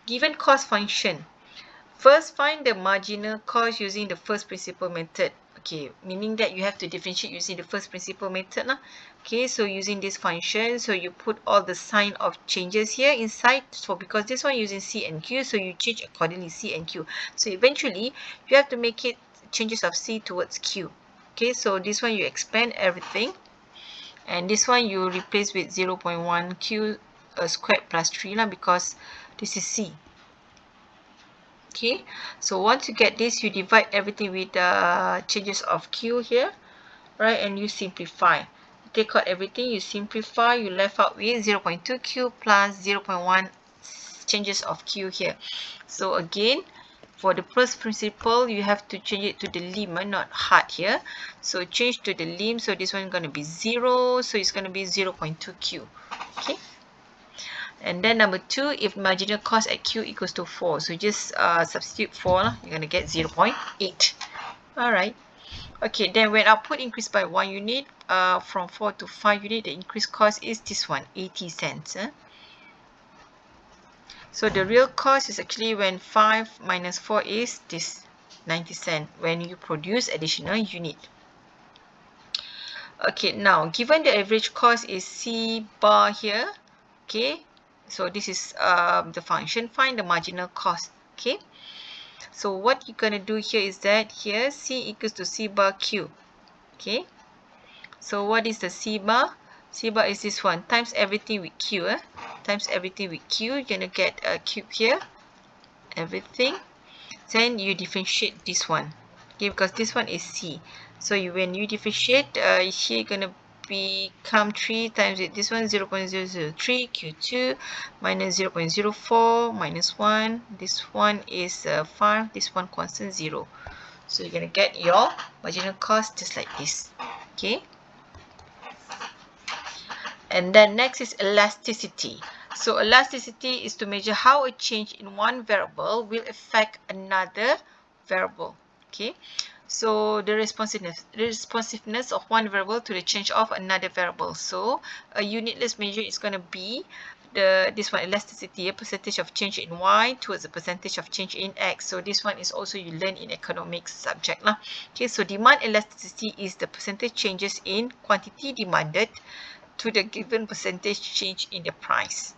Given cost function, first find the marginal cost using the first principle method. Okay, meaning that you have to differentiate using the first principle method lah. Okay, so using this function, so you put all the sign of changes here inside. So because this one using C and Q, so you change accordingly C and Q. So eventually you have to make it changes of C towards Q. Okay, so this one you expand everything, and this one you replace with 0.1 Q squared plus 3 lah, because this is C. Okay, so once you get this, you divide everything with changes of Q here, right? And you simplify. You take out everything, you simplify, you left out with 0.2 Q plus 0.1 changes of Q here. So again, for the first principle, you have to change it to the limb, not hard here. So change to the limb. So this one is going to be 0. So it's going to be 0.2 Q. Okay. And then number 2, if marginal cost at Q equals to 4. So just substitute 4, you're going to get 0.8. Alright. Okay, then when output increased by 1 unit, from 4 to 5 unit, the increased cost is this one, 80 cents. So the real cost is actually when 5 minus 4 is this, 90 cents, when you produce additional unit. Okay, now given the average cost is C bar here, okay, so this is the function, find the marginal cost. Okay, so what you're going to do here is that here C equals to C bar Q. Okay, so what is the C bar? C bar is this one, times everything with Q. Times everything with Q, you're going to get a cube here, everything. Then you differentiate this one. Okay, because this one is C. So when you differentiate, here going to become 3 times it. This one 0.003 Q2 minus 0.04 minus 1. This one is 5. This one constant 0. So you're going to get your marginal cost just like this. Okay. And then next is elasticity. So elasticity is to measure how a change in one variable will affect another variable. Okay. So the responsiveness of one variable to the change of another variable. So a unitless measure is going to be this one, elasticity, a percentage of change in y towards the percentage of change in x. So this one is also you learn in economics subject lah. Okay, so demand elasticity is the percentage changes in quantity demanded to the given percentage change in the price.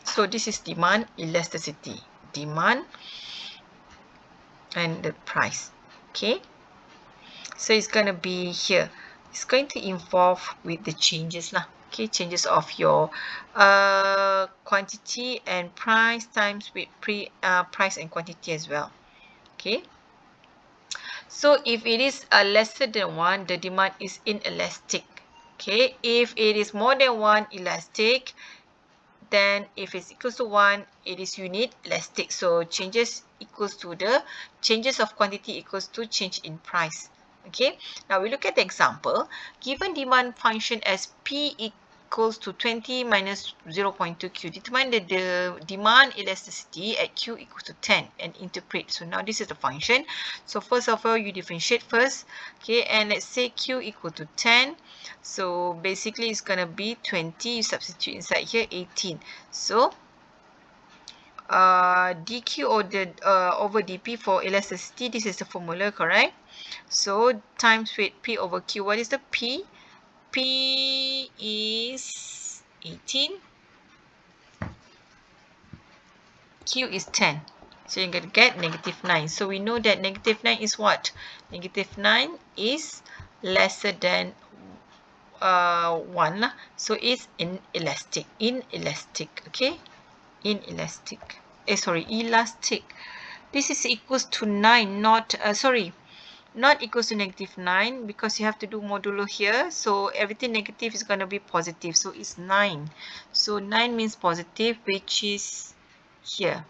So this is demand elasticity, demand and the price. Okay, so it's going to be here, it's going to involve with the changes lah. Okay, changes of your quantity and price times with price and quantity as well. Okay, so if it is lesser than 1, the demand is inelastic. Okay, if it is more than 1 elastic, then if it's equals to 1, it is unit elastic. So changes equals to the changes of quantity equals to change in price. Okay, now we look at the example. Given demand function as P equals to 20 minus 0.2 Q, determine the demand elasticity at Q equals to 10 and interpret. So now this is the function. So first of all, you differentiate first. Okay, and let's say Q equal to 10. So basically it's going to be 20. You substitute inside here 18. So dq over dp for elasticity, this is the formula, correct? So times with P over Q. What is the P? P is 18. Q is 10. So you're going to get negative 9. So we know that negative 9 is what? Negative 9 is lesser than 1. So it's inelastic. Inelastic. Okay? Inelastic. Elastic. This is equals to 9, not equals to negative 9, because you have to do modulo here. So everything negative is going to be positive. So it's 9. So 9 means positive, which is here,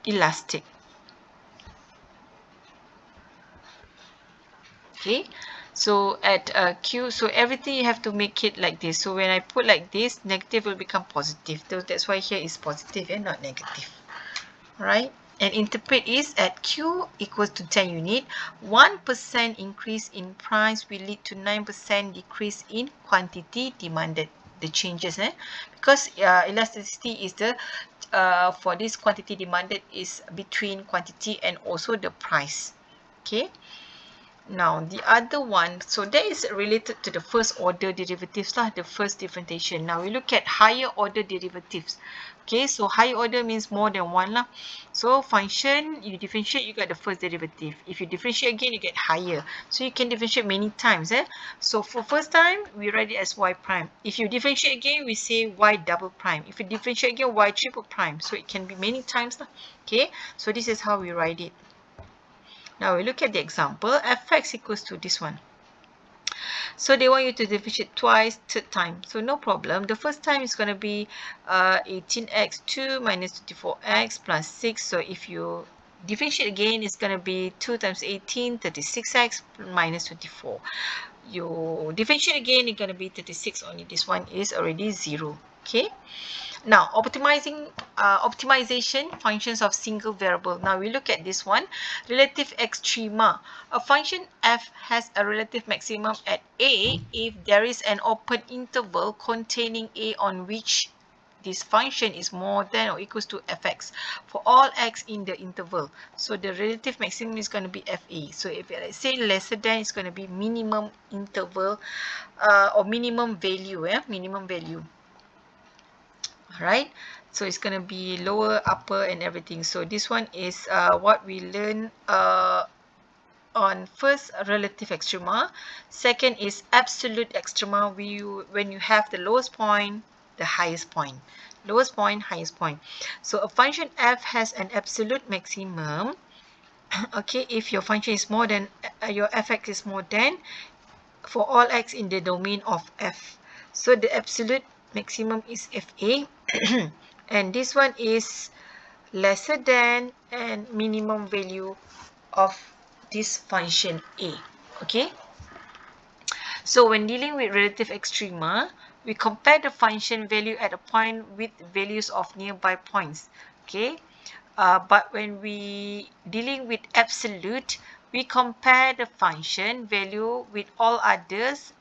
elastic. Okay. So at Q, so everything you have to make it like this. So when I put like this, negative will become positive. So that's why here is positive and not negative. Right? And interpret is at Q equals to 10 unit, 1% increase in price will lead to 9% decrease in quantity demanded. The changes, because elasticity is the for this quantity demanded is between quantity and also the price. Okay. Now, the other one, so that is related to the first order derivatives, the first differentiation. Now, we look at higher order derivatives. Okay, so higher order means more than one. So, function, you differentiate, you get the first derivative. If you differentiate again, you get higher. So, you can differentiate many times. So, for first time, we write it as y prime. If you differentiate again, we say y double prime. If you differentiate again, y triple prime. So, it can be many times. Okay, so this is how we write it. Now we look at the example, fx equals to this one. So they want you to differentiate twice, third time. So no problem. The first time is going to be 18x2 minus 24x plus 6. So if you differentiate again, it's going to be 2 times 18, 36x minus 24. You differentiate again, it's going to be 36 only. This one is already 0. Okay. Now, optimization functions of single variable. Now, we look at this one, relative extrema. A function f has a relative maximum at a if there is an open interval containing a on which this function is more than or equals to fx for all x in the interval. So, the relative maximum is going to be fa. So, if I say lesser than, it's going to be minimum interval or minimum value. Minimum value. Right, so it's going to be lower, upper and everything. So this one is what we learn on first, relative extrema. Second is absolute extrema, when you have the lowest point, the highest point, lowest point, highest point. So a function f has an absolute maximum. Okay, if your function is more than your fx is more than for all x in the domain of f. So the absolute maximum is fa. And this one is lesser than and minimum value of this function a. Okay. So when dealing with relative extrema, we compare the function value at a point with values of nearby points. Okay. But when we dealing with absolute, we compare the function value with all others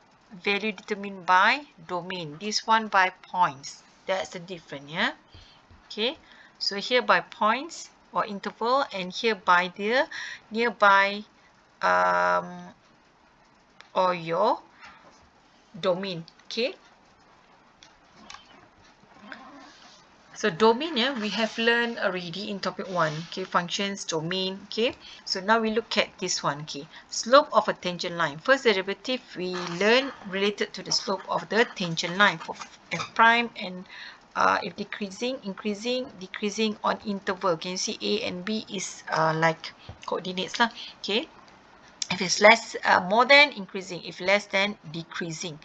value determined by domain. This one by points. That's the difference, yeah. Okay, so here by points or interval, and here by the nearby or your domain. Okay, so domain, we have learned already in topic 1. Okay, functions, domain. Okay, so now we look at this one. Okay, slope of a tangent line. First derivative we learn related to the slope of the tangent line for f prime, and if decreasing, increasing, decreasing on interval. Can you see a and b is like coordinates lah. Okay, if it's less, more than, increasing. If less than, decreasing.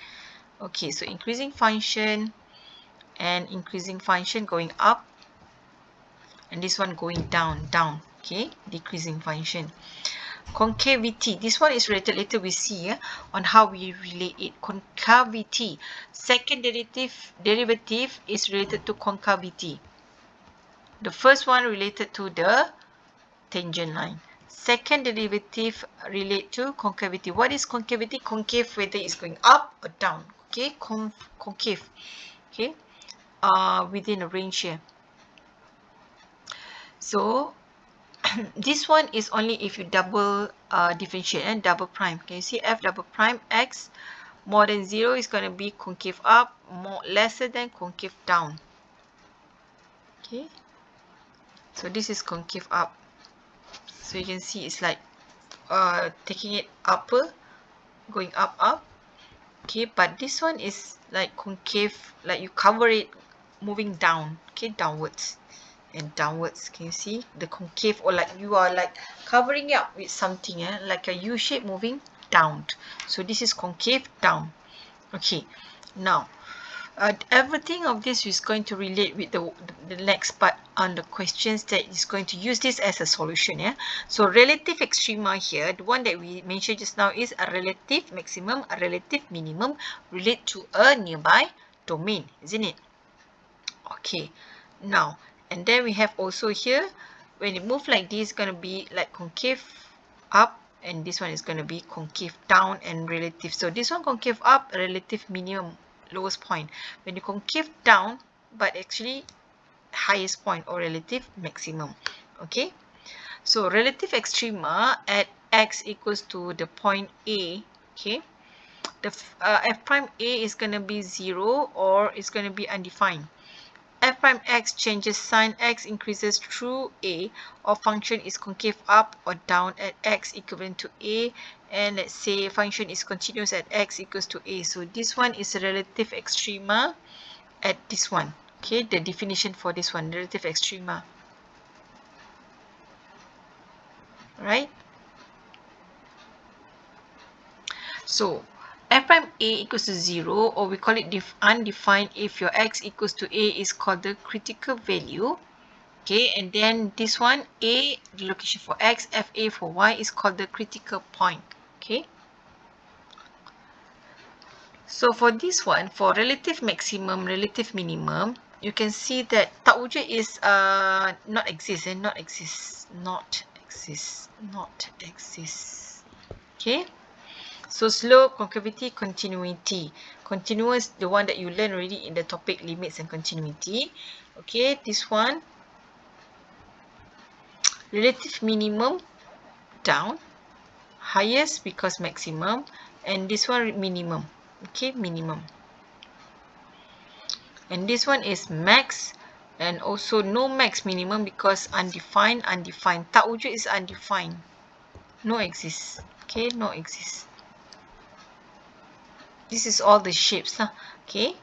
Okay, so increasing function and increasing function going up, and this one going down, down. Okay, decreasing function. Concavity, this one is related, later we see on how we relate it. Concavity, second derivative is related to concavity. The first one related to the tangent line. Second derivative relate to concavity. What is concavity? Concave, whether it's going up or down. Okay, concave. Okay, within a range here. So this one is only if you double differentiate and double prime. Can you see f double prime x more than 0 is going to be concave up, more lesser than concave down. Okay, so this is concave up. So you can see it's like taking it upper, going up. Okay, but this one is like concave, like you cover it moving down. Okay, downwards and downwards. Can you see the concave, or like you are like covering it up with something, like a U shape moving down. So this is concave down. Okay, now everything of this is going to relate with the next part on the questions that is going to use this as a solution. So relative extrema here, the one that we mentioned just now, is a relative maximum, a relative minimum relate to a nearby domain, isn't it? Okay, now, and then we have also here, when it move like this, going to be like concave up, and this one is going to be concave down and relative. So this one concave up, relative minimum, lowest point. When you concave down, but actually highest point or relative maximum. Okay, so relative extrema at x equals to the point A. Okay, the f prime A is going to be 0 or it's going to be undefined. F prime x changes sign, x increases through A, or function is concave up or down at x equivalent to A, and let's say function is continuous at x equals to A. So this one is a relative extrema at this one. Okay, the definition for this one, relative extrema. Right? So f prime A equals to 0, or we call it undefined if your x equals to A, is called the critical value. Okay, and then this one, A, the location for x, FA for y, is called the critical point. Okay. So for this one, for relative maximum, relative minimum, you can see that tak wujud is not exist, not exist, not exist, not exist. Okay. So slope, concavity, continuity. Continuous, the one that you learned already in the topic limits and continuity. Okay, this one, relative minimum down, highest because maximum, and this one minimum. Okay, minimum. And this one is max, and also no max minimum because undefined, undefined. Tak wujud is undefined. No exist. Okay, no exist. This is all the shapes lah. Okay.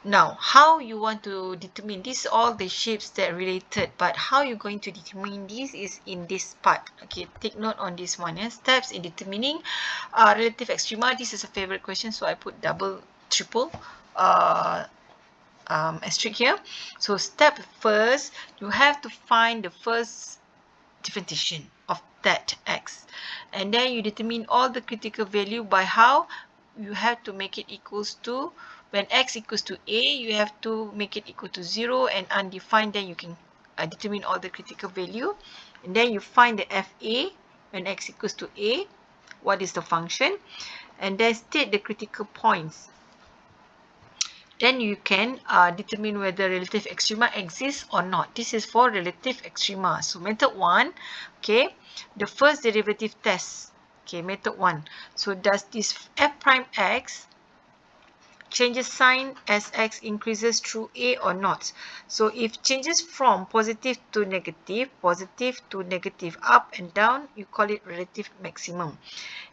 Now, how you want to determine, these are all the shapes that related, but how you're going to determine this is in this part. Okay, take note on this one. Steps in determining relative extrema. This is a favorite question, so I put double, triple asterisk here. So step first, you have to find the first differentiation of that x, and then you determine all the critical value by how you have to make it equals to, when x equals to a, you have to make it equal to 0 and undefined, then you can determine all the critical value, and then you find the fa when x equals to a, what is the function, and then state the critical points. Then you can determine whether relative extrema exists or not. This is for relative extrema. So method 1, okay, the first derivative test. Okay, method 1. So does this f prime x changes sign as x increases through A or not? So if changes from positive to negative, up and down, you call it relative maximum.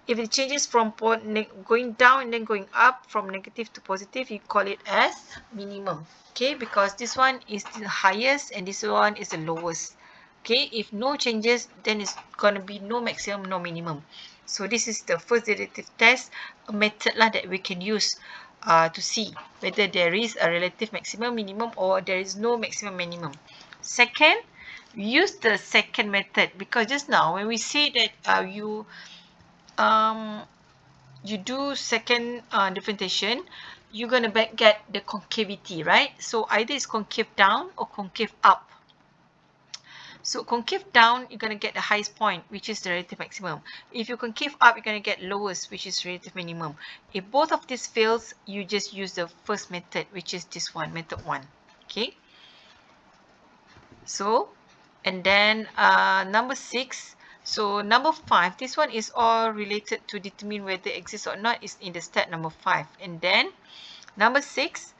If it changes from going down and then going up from negative to positive, you call it as minimum. Okay, because this one is the highest and this one is the lowest. Okay, if no changes, then it's going to be no maximum, no minimum. So this is the first derivative test, a method lah that we can use to see whether there is a relative maximum, minimum, or there is no maximum, minimum. Second, use the second method, because just now when we say that you do second differentiation, you're going to get the concavity, right? So either it's concave down or concave up. So concave down, you're going to get the highest point, which is the relative maximum. If you concave up, you're going to get lowest, which is relative minimum. If both of these fails, you just use the first method, which is this one, method 1. Okay. So, and then number 6. So number 5, this one is all related to determine whether it exists or not, is in the step number 5. And then number 6,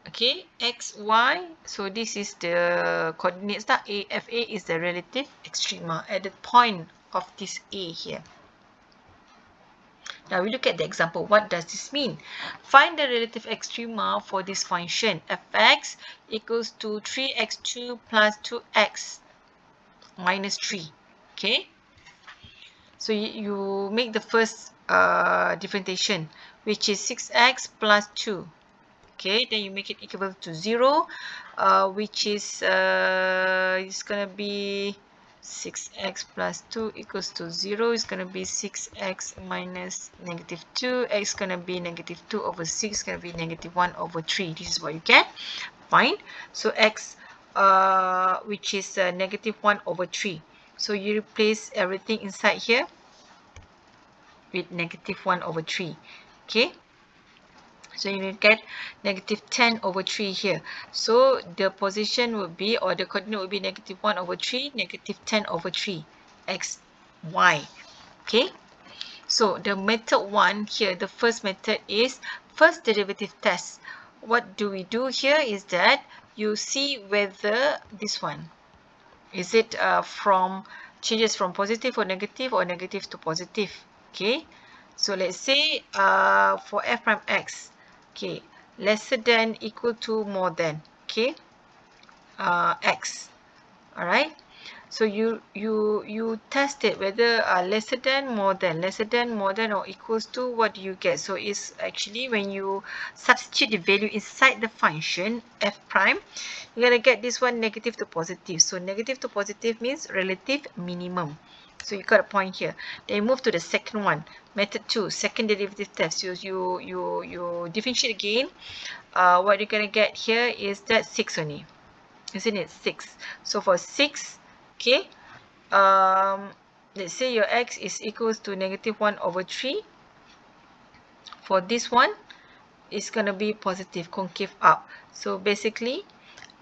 okay, x, y. So this is the coordinates. A, F, A is the relative extrema at the point of this A here. Now we look at the example. What does this mean? Find the relative extrema for this function. Fx equals to 3x2 plus 2x minus 3. Okay. So you make the first differentiation, which is 6x plus 2. Okay, then you make it equal to 0, which is it's going to be 6x plus 2 equals to 0. It's going to be 6x minus negative 2. X is going to be negative 2 over 6. It's going to be negative 1 over 3. This is what you get. Fine. So x, which is negative 1 over 3. So you replace everything inside here with negative 1 over 3. Okay. So you will get negative 10 over 3 here. So the position would be, or the coordinate would be negative 1 over 3, negative 10 over 3, x, y. Okay. So the method 1 here, the first method is first derivative test. What do we do here is that you see whether this one, is it from changes from positive or negative to positive. Okay. So let's say for f prime x, okay, lesser than, equal to, more than, okay, x. All right. So you test it whether lesser than, more than, or equals to. What do you get? So it's actually when you substitute the value inside the function f prime, you're gonna get this one negative to positive. So negative to positive means relative minimum. So you got a point here. Then you move to the second one, method 2, second derivative test. So you differentiate again. What you're gonna get here is that 6 only, isn't it? 6. So for 6, okay, let's say your x is equals to negative 1 over 3. For this one, it's gonna be positive, concave up. So basically,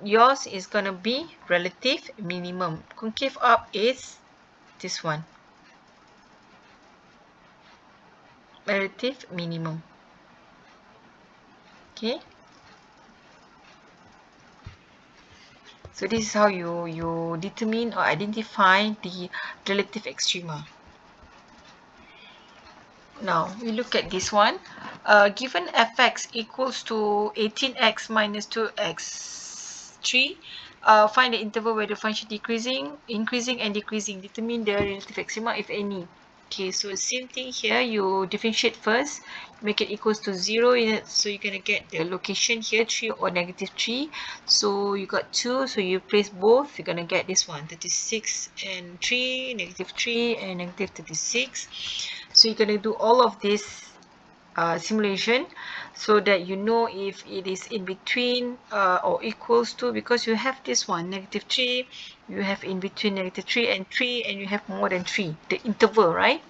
yours is gonna be relative minimum. Concave up is this one, relative minimum. Okay. So this is how you determine or identify the relative extrema. Now we look at this one. Given fx equals to 18x minus 2x3, find the interval where the function increasing and decreasing. Determine the relative extrema, if any. Okay, so same thing here. You differentiate first, make it equals to 0. So you're going to get the location here, 3 or negative 3. So you got 2. So you place both. You're going to get this one, 36 and 3, negative 3 and negative 36. So you're going to do all of this simulation so that you know if it is in between or equals to, because you have this one, negative 3, you have in between negative 3 and 3, and you have more than 3, the interval, right?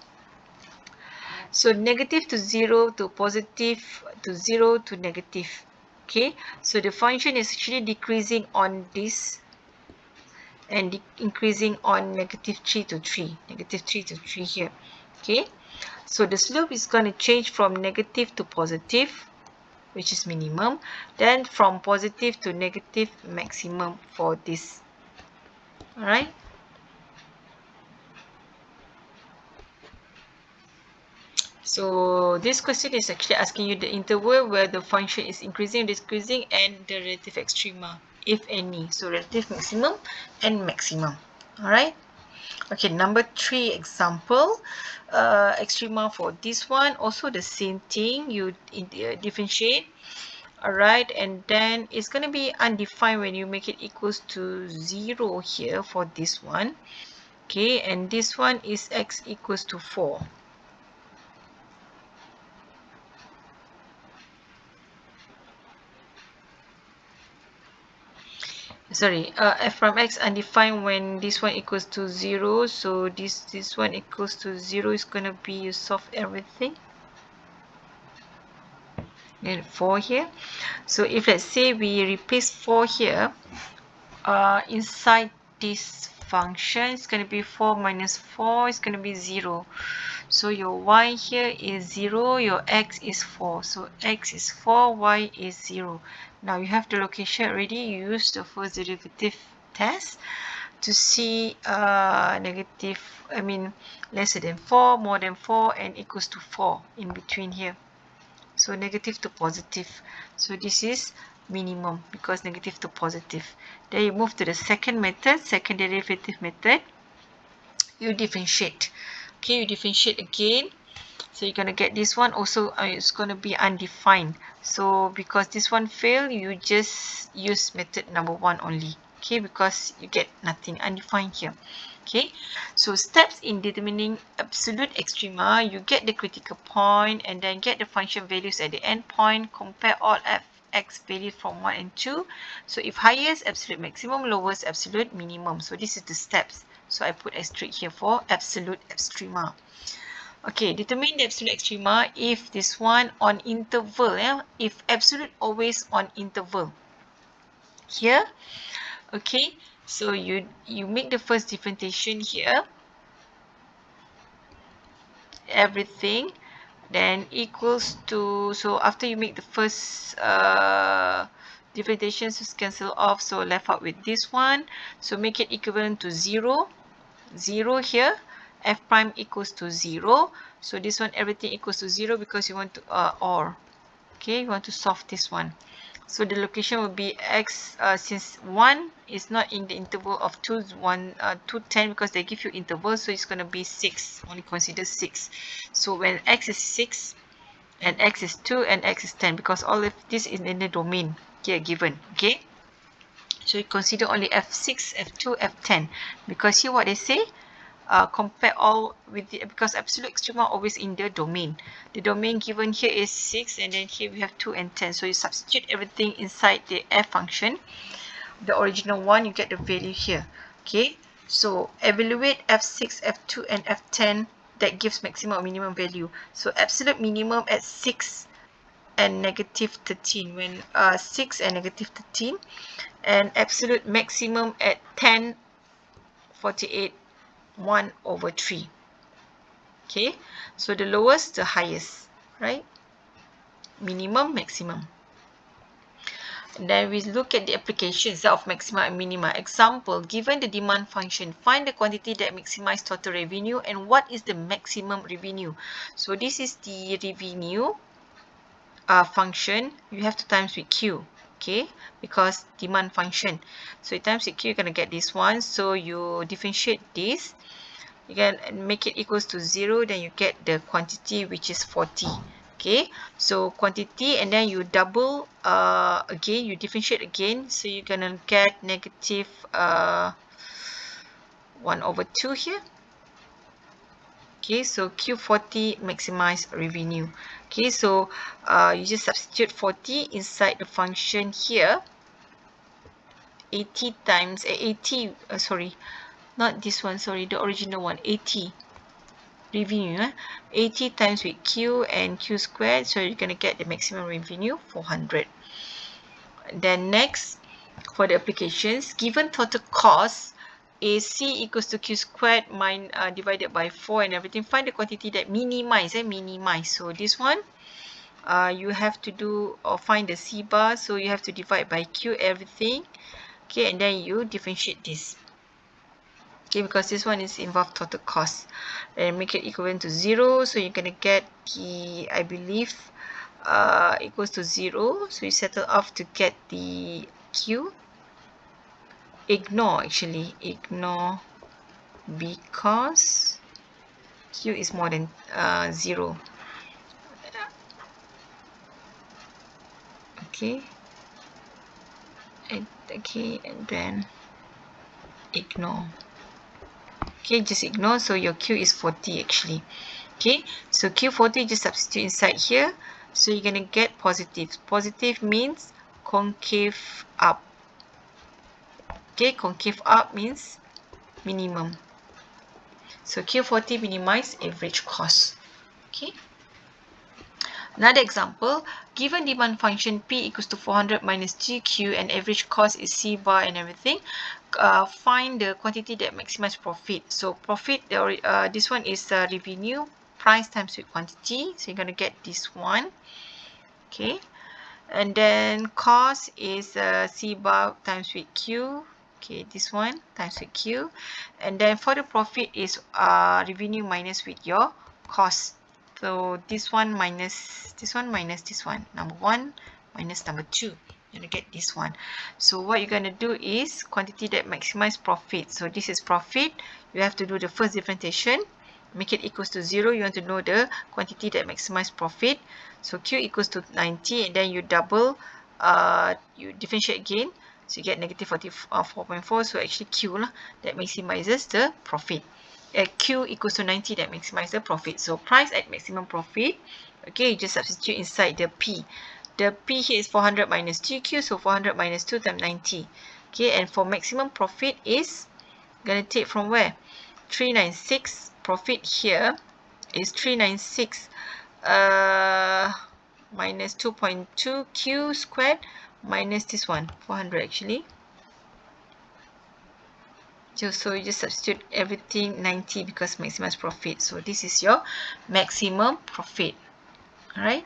So negative to 0 to positive to 0 to negative. Okay, so the function is actually decreasing on this and increasing on negative 3 to 3, negative 3 to 3 here. Okay, so the slope is going to change from negative to positive, which is minimum, then from positive to negative, maximum for this. All right. So this question is actually asking you the interval where the function is increasing, decreasing, and the relative extrema, if any. So relative maximum and maximum. All right. Okay, number 3 example, extrema for this one, also the same thing, you differentiate. All right, and then it's going to be undefined when you make it equals to 0 here for this one. Okay, and this one is x equals to 4. Sorry, f from x undefined when this one equals to 0. So this one equals to 0 is going to be, you solve everything. Then 4 here. So if let's say we replace 4 here, inside this function, it's going to be 4 minus 4 is going to be 0. So your y here is 0, your x is 4. So x is 4, y is 0. Now you have the location already. You use the first derivative test to see lesser than 4, more than 4, and equals to 4 in between here. So negative to positive. So this is minimum because negative to positive. Then you move to the second method, second derivative method. You differentiate. Okay, you differentiate again. So you're going to get this one also, it's going to be undefined. So because this one failed, you just use method number 1 only. Okay, because you get nothing undefined here. Okay, so steps in determining absolute extrema, you get the critical point and then get the function values at the end point, compare all fx values from 1 and 2. So if highest, absolute maximum, lowest, absolute minimum. So this is the steps. So I put asterisk here for absolute extrema. Okay, determine the absolute extrema if this one on interval, if absolute always on interval. Here, okay, so you make the first differentiation here, everything, then equals to, so after you make the first differentiation, so cancel off, so left out with this one, so make it equivalent to 0, 0 here, f prime equals to 0, so this one everything equals to 0 because you want to or, okay, you want to solve this one. So the location will be x, since 1 is not in the interval of 2, 1, 2, 10 because they give you intervals, so it's going to be 6, only consider 6. So when x is 6 and x is 2 and x is 10, because all of this is in the domain here given, okay? So you consider only f6, f2, f10, because here what they say, compare all with the, because absolute extrema always in the domain. The domain given here is 6 and then here we have 2 and 10. So you substitute everything inside the f function. The original one, you get the value here. Okay, so evaluate f6, f2 and f10. That gives maximum or minimum value. So absolute minimum at 6 and negative 13. When 6 and negative 13. And absolute maximum at 10, 48. 1 over 3. Okay, so the lowest, the highest, right? Minimum, maximum. And then we look at the applications of maxima and minima. Example, given the demand function, find the quantity that maximizes total revenue and what is the maximum revenue. So this is the revenue function. You have to times with Q, okay, because demand function. So you times with Q, you're going to get this one. So you differentiate this. You can make it equals to 0, then you get the quantity which is 40. Okay, so quantity and then you double again, you differentiate again, so you're gonna get negative 1 over 2 here. Okay, so Q40 maximize revenue. Okay, so you just substitute 40 inside the function here. 80 times 80, sorry, not this one, sorry, the original one, 80 revenue, 80 times with Q and Q squared, so you're going to get the maximum revenue 400. Then next, for the applications, given total cost is C equals to Q squared divided by 4 and everything, find the quantity that minimize. So this one you have to do or find the C bar, so you have to divide by Q everything, okay, and then you differentiate this. Okay, because this one is involved total cost, and make it equivalent to 0, so you're going to get the, I believe, equals to 0, so you settle off to get the Q. Ignore because Q is more than 0. Okay, and then ignore. Okay, just ignore. So your Q is 40 actually. Okay, so Q40 just substitute inside here. So you're going to get positive. Positive means concave up. Okay, concave up means minimum. So Q40 minimize average cost. Okay. Another example, given demand function P equals to 400 minus GQ and average cost is C bar and everything, find the quantity that maximize profit. So profit, this one is revenue, price times with quantity. So you're going to get this one. Okay. And then cost is C bar times with Q. Okay, this one times with Q. And then for the profit is revenue minus with your cost. So this one minus this one minus this one. Number 1 minus number 2. You're going to get this one. So what you're going to do is quantity that maximize profit. So this is profit. You have to do the first differentiation. Make it equals to 0. You want to know the quantity that maximize profit. So Q equals to 90 and then you double, you differentiate again. So you get negative 4.4. So actually Q lah, that maximizes the profit. Q equals to 90 that maximizes the profit. So price at maximum profit. Okay, you just substitute inside the P. The P here is 400 minus GQ. So 400 minus 2 times 90. Okay, and for maximum profit is going to take from where? 396. Profit here is 396 minus 2.2 Q squared minus this one 400 actually. So you just substitute everything 90 because maximize profit. So this is your maximum profit. Alright.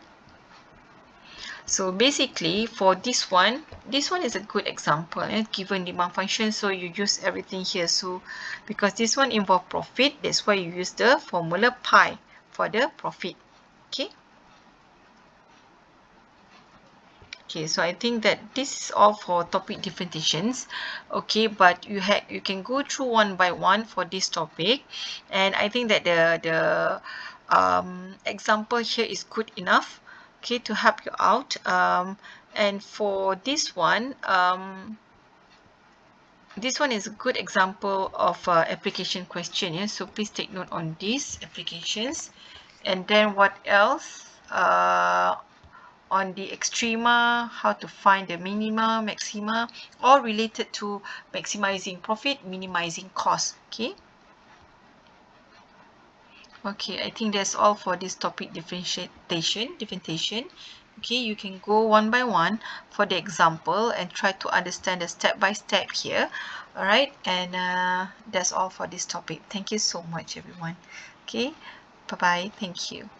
So basically for this one is a good example, given demand function. So you use everything here. So because this one involve profit, that's why you use the formula pi for the profit. Okay. Okay, so I think that this is all for topic differentiations. Okay, but you can go through one by one for this topic, and I think that the example here is good enough, okay, to help you out. And for this one is a good example of application question. Yeah, so please take note on these applications. And then what else? On the extrema, how to find the minima, maxima, all related to maximizing profit, minimizing cost. Okay. Okay, I think that's all for this topic differentiation. Okay, you can go one by one for the example and try to understand the step by step here. All right, and that's all for this topic. Thank you so much, everyone. Okay, bye bye. Thank you.